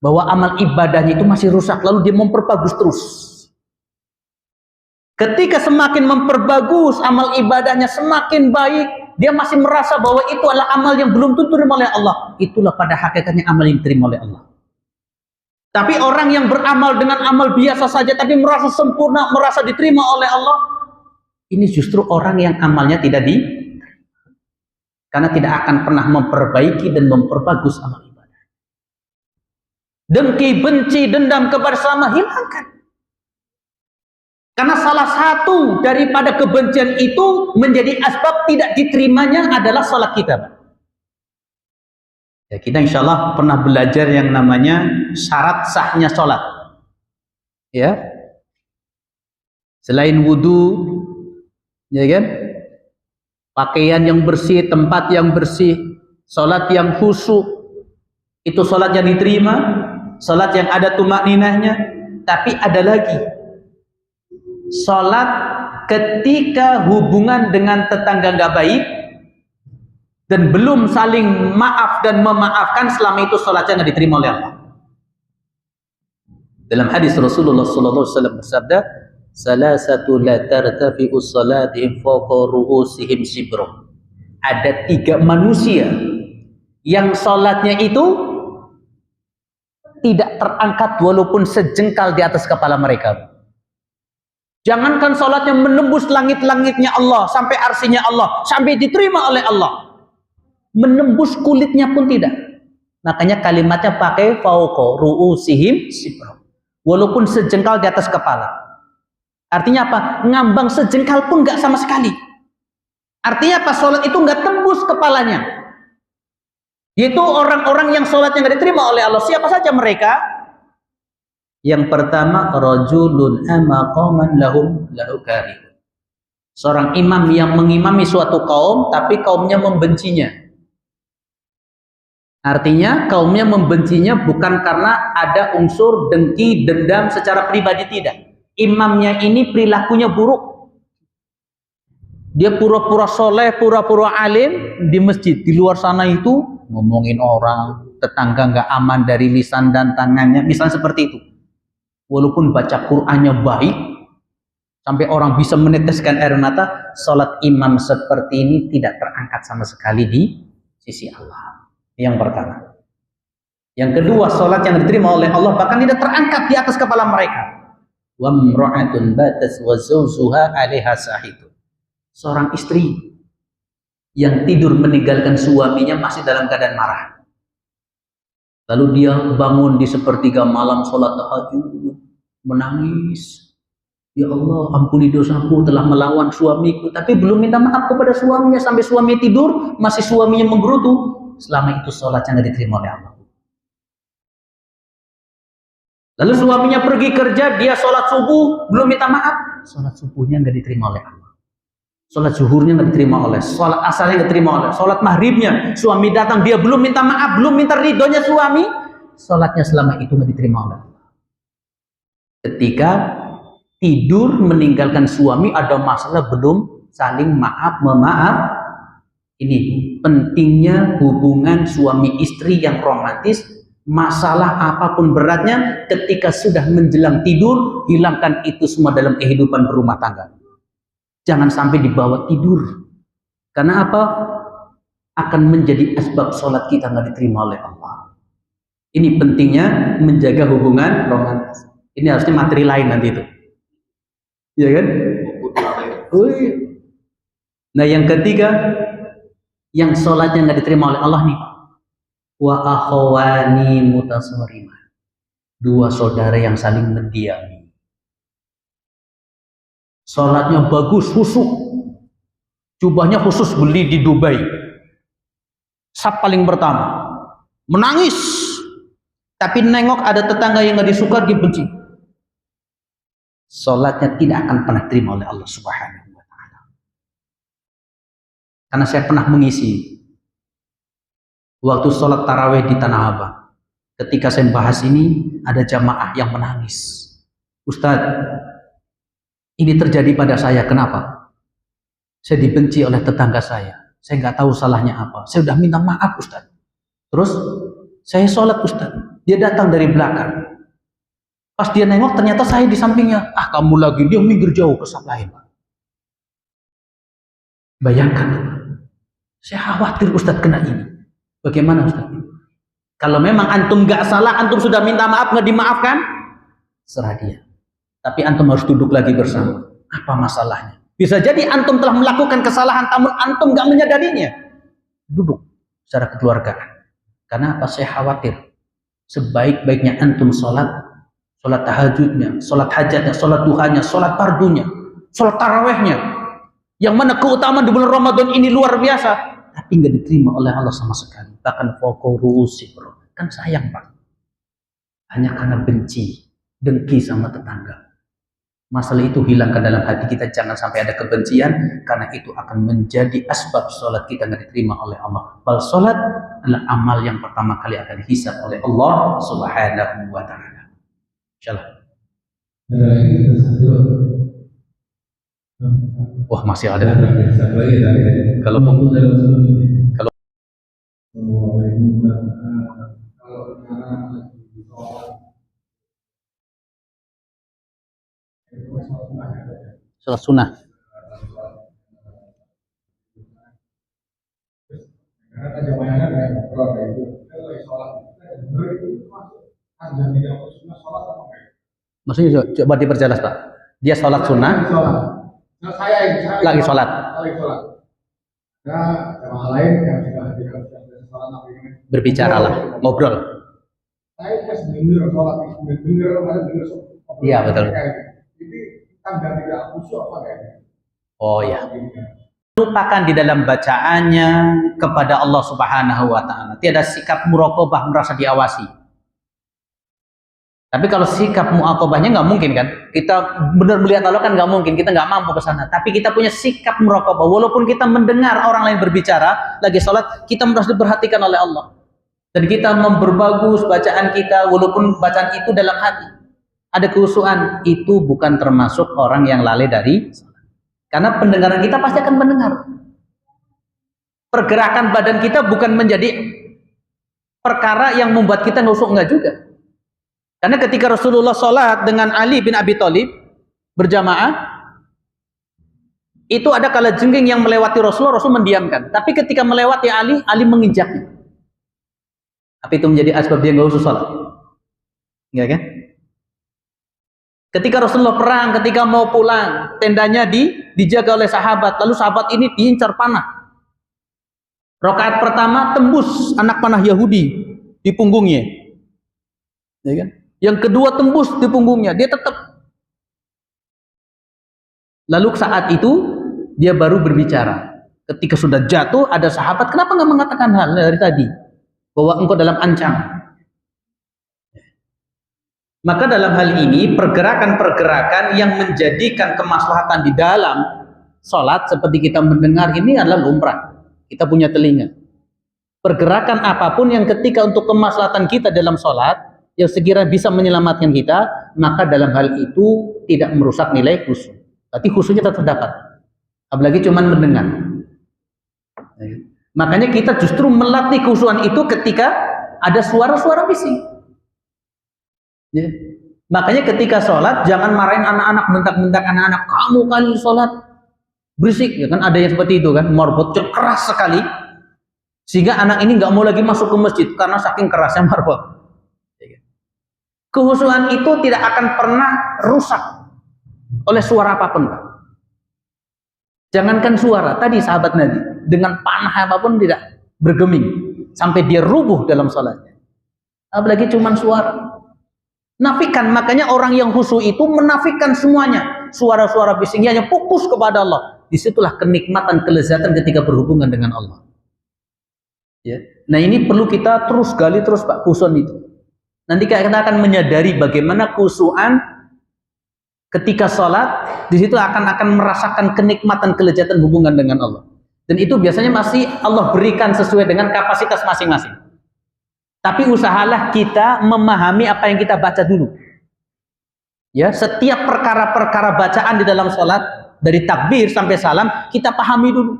[SPEAKER 3] bahwa amal ibadahnya itu masih rusak, lalu dia memperbagus terus. Ketika semakin memperbagus amal ibadahnya semakin baik, dia masih merasa bahwa itu adalah amal yang belum tentu diterima oleh Allah. Itulah pada hakikatnya amal yang diterima oleh Allah. Tapi orang yang beramal dengan amal biasa saja tapi merasa sempurna, merasa diterima oleh Allah, ini justru orang yang amalnya tidak karena tidak akan pernah memperbaiki dan memperbagus amal ibadah. Dengki, benci, dendam kepada sesama hilangkan. Karena salah satu daripada kebencian itu menjadi asbab tidak diterimanya adalah salat kita. Ya, kita insya Allah pernah belajar yang namanya syarat sahnya salat. Ya, selain wudu, ya kan, pakaian yang bersih, tempat yang bersih, salat yang khusyuk, itu salat yang diterima, salat yang ada tumakninahnya. Tapi ada lagi, salat ketika hubungan dengan tetangga nggak baik dan belum saling maaf dan memaafkan, selama itu salatnya nggak diterima oleh Allah. Dalam hadis Rasulullah SAW bersabda, salasatu la tartafi'u salatihim fawqa ru'usihim shibru. Ada 3 manusia yang salatnya itu tidak terangkat walaupun sejengkal di atas kepala mereka. Jangankan salatnya menembus langit-langitnya Allah, sampai arsinya Allah, sampai diterima oleh Allah, menembus kulitnya pun tidak. Makanya kalimatnya pakai fawqa ru'usihim shibru, walaupun sejengkal di atas kepala. Artinya apa? Ngambang sejengkal pun nggak sama sekali. Artinya apa? Salat itu nggak tembus kepalanya. Yaitu orang-orang yang salatnya nggak diterima oleh Allah. Siapa saja mereka? Yang pertama, rajulun amaqaman lahu karihun. Seorang imam yang mengimami suatu kaum tapi kaumnya membencinya. Artinya kaumnya membencinya bukan karena ada unsur dengki, dendam secara pribadi, tidak. Imamnya ini perilakunya buruk. Dia pura-pura soleh, pura-pura alim di masjid. Di luar sana itu ngomongin orang, tetangga nggak aman dari lisan dan tangannya, misalnya seperti itu. Walaupun baca Qur'annya baik, sampai orang bisa meneteskan air mata, salat imam seperti ini tidak terangkat sama sekali di sisi Allah. Yang pertama. Yang kedua, salat yang diterima oleh Allah bahkan tidak terangkat di atas kepala mereka. Wa imra'atun batas wa zawjuha 'alaiha shahidun. Seorang istri yang tidur meninggalkan suaminya masih dalam keadaan marah. Lalu dia bangun di sepertiga malam salat tahajud, menangis. Ya Allah, ampuni dosaku, telah melawan suamiku, tapi belum minta maaf kepada suaminya, sampai suami tidur masih suaminya menggerutu. Selama itu salatnya nggak diterima oleh Allah. Lalu suaminya pergi kerja, dia sholat subuh, belum minta maaf. Sholat subuhnya nggak diterima oleh Allah. Sholat zuhurnya nggak diterima oleh, sholat asarnya nggak diterima oleh, sholat maghribnya suami datang, dia belum minta maaf, belum minta ridhonya suami, sholatnya selama itu nggak diterima oleh Allah. Ketika tidur meninggalkan suami, ada masalah belum saling maaf memaaf. Ini pentingnya hubungan suami istri yang romantis Masalah apapun beratnya, ketika sudah menjelang tidur, hilangkan itu semua dalam kehidupan berumah tangga. Jangan sampai dibawa tidur. Karena apa? Akan menjadi asbab sholat kita nggak diterima oleh Allah. Ini pentingnya menjaga hubungan romantis. Ini harusnya materi lain nanti itu. Iya kan? Oh, iya. Nah yang ketiga, yang sholatnya nggak diterima oleh Allah nih, wa akhawani mutasawriman, dua saudara yang saling mendiami. Sholatnya bagus, khusyuk, jubahnya khusus beli di Dubai, saf paling pertama, menangis, tapi nengok ada tetangga yang nggak disuka, dia benci. Sholatnya tidak akan pernah terima oleh Allah Subhanahu wa Ta'ala. Karena saya pernah mengisi waktu sholat taraweh di Tanah Abang. Ketika saya bahas ini, ada jamaah yang menangis. Ustadz, ini terjadi pada saya, kenapa? Saya dibenci oleh tetangga saya nggak tahu salahnya apa. Saya udah minta maaf Ustadz. Terus saya sholat Ustadz, dia datang dari belakang. Pas dia nengok ternyata saya di sampingnya. Ah kamu lagi, dia minggir jauh ke saf lain. Bayangkan, saya khawatir Ustadz kena ini. Bagaimana Ustaz? Kalau memang antum nggak salah, antum sudah minta maaf nggak dimaafkan, serah dia. Tapi antum harus duduk lagi bersama. Apa masalahnya? Bisa jadi antum telah melakukan kesalahan, namun antum nggak menyadarinya. Duduk secara kekeluargaan. Karena apa? Saya khawatir sebaik-baiknya antum sholat tahajudnya, sholat hajatnya, sholat duhanya, sholat fardunya, sholat tarawehnya, yang mana keutamaan di bulan Ramadan ini luar biasa, tapi nggak diterima oleh Allah sama sekali. Bahkan fokurusi, kan sayang Pak, hanya karena benci, dengki sama tetangga. Masalah itu hilangkan dalam hati kita, jangan sampai ada kebencian, karena itu akan menjadi asbab sholat kita nggak diterima oleh Allah. Bal sholat adalah amal yang pertama kali akan dihisab oleh Allah Subhanahu wa Ta'ala. Insyaallah. Wah masih ada. Kalau sholat sunnah. Maksudnya coba diperjelas Pak. Dia sholat sunnah. Saya lagi sholat. Nah, jamaah lain yang sudah sholat berbicaralah, ngobrol. Saya pas dengar sholat, dengar. Iya betul. Jadi tanda tidak khusyuk apa kayaknya? Oh ya. Lupakan di dalam bacaannya kepada Allah Subhanahu wa Ta'ala. Tiada sikap muraqabah, merasa diawasi. Tapi kalau sikap muaqabahnya nggak mungkin kan? Kita benar melihat Allah kan nggak mungkin, kita nggak mampu ke sana. Tapi kita punya sikap muraqabah. Walaupun kita mendengar orang lain berbicara lagi sholat, kita merasa diperhatikan oleh Allah. Dan kita memperbagus bacaan kita, walaupun bacaan itu dalam hati. Ada kekhusyuan, itu bukan termasuk orang yang lalai dari sholat. Karena pendengaran kita pasti akan mendengar. Pergerakan badan kita bukan menjadi perkara yang membuat kita khusyuk, enggak juga. Karena ketika Rasulullah sholat dengan Ali bin Abi Thalib berjamaah, itu ada kalajengking yang melewati Rasulullah, Rasul mendiamkan. Tapi ketika melewati Ali, Ali menginjaknya. Tapi itu menjadi asbab dia nggak khusyuk sholat. Enggak kan? Ketika Rasulullah perang, ketika mau pulang, tendanya dijaga oleh sahabat. Lalu sahabat ini diincar panah. Rakaat pertama tembus anak panah Yahudi di punggungnya. Ya kan? Yang kedua tembus di punggungnya, dia tetap. Lalu saat itu dia baru berbicara. Ketika sudah jatuh, ada sahabat, kenapa nggak mengatakan hal dari tadi bahwa engkau dalam ancaman? Maka dalam hal ini pergerakan-pergerakan yang menjadikan kemaslahatan di dalam sholat seperti kita mendengar ini adalah lumrah. Kita punya telinga. Pergerakan apapun yang ketika untuk kemaslahatan kita dalam sholat yang sekiranya bisa menyelamatkan kita, maka dalam hal itu tidak merusak nilai khusyuk. Tapi khusyuknya tetap dapat. Apalagi cuma mendengar. Makanya kita justru melatih khusyukan itu ketika ada suara-suara bising. Ya. Makanya ketika sholat jangan marahin anak-anak, bentak-bentak anak-anak, kamu kali sholat berisik, ya kan ada yang seperti itu kan, marbot keras sekali sehingga anak ini nggak mau lagi masuk ke masjid karena saking kerasnya marbot. Kehusuan itu tidak akan pernah rusak oleh suara apapun, Pak. Jangankan suara, tadi sahabat Nabi dengan panah apapun tidak bergeming sampai dia rubuh dalam sholatnya. Apalagi cuman suara. Nafikan, makanya orang yang khusyuk itu menafikan semuanya. Suara-suara bisingnya hanya fokus kepada Allah. Disitulah kenikmatan, kelezatan ketika berhubungan dengan Allah. Ya. Nah ini perlu kita terus gali terus Pak, khusyuk itu. Nanti kita akan menyadari bagaimana khusyukan ketika sholat, di situ akan merasakan kenikmatan, kelezatan hubungan dengan Allah. Dan itu biasanya masih Allah berikan sesuai dengan kapasitas masing-masing. Tapi usahalah kita memahami apa yang kita baca dulu. Ya, setiap perkara-perkara bacaan di dalam sholat dari takbir sampai salam kita pahami dulu.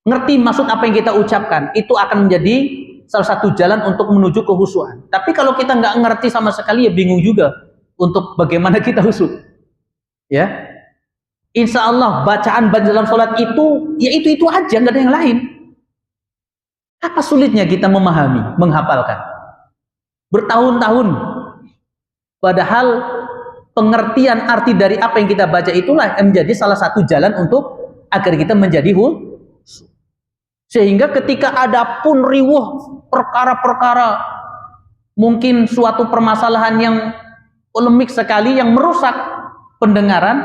[SPEAKER 3] Ngerti maksud apa yang kita ucapkan, itu akan menjadi salah satu jalan untuk menuju kehusuan. Tapi kalau kita nggak ngerti sama sekali ya bingung juga untuk bagaimana kita khusyuk. Ya, insya Allah bacaan dalam sholat itu ya itu aja, nggak ada yang lain. Apa sulitnya kita memahami, menghafalkan? Bertahun-tahun. Padahal pengertian arti dari apa yang kita baca itulah yang menjadi salah satu jalan untuk agar kita menjadi khusyuk. Sehingga ketika ada pun riwuh perkara-perkara, mungkin suatu permasalahan yang polemik sekali yang merusak pendengaran,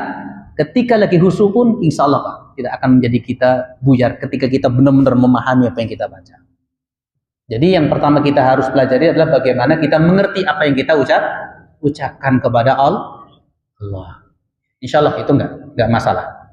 [SPEAKER 3] ketika lagi khusyuk pun insya Allah Pak, tidak akan menjadi kita buyar ketika kita benar-benar memahami apa yang kita baca. Jadi yang pertama kita harus pelajari adalah bagaimana kita mengerti apa yang kita ucapkan kepada Allah. Insya Allah itu enggak masalah.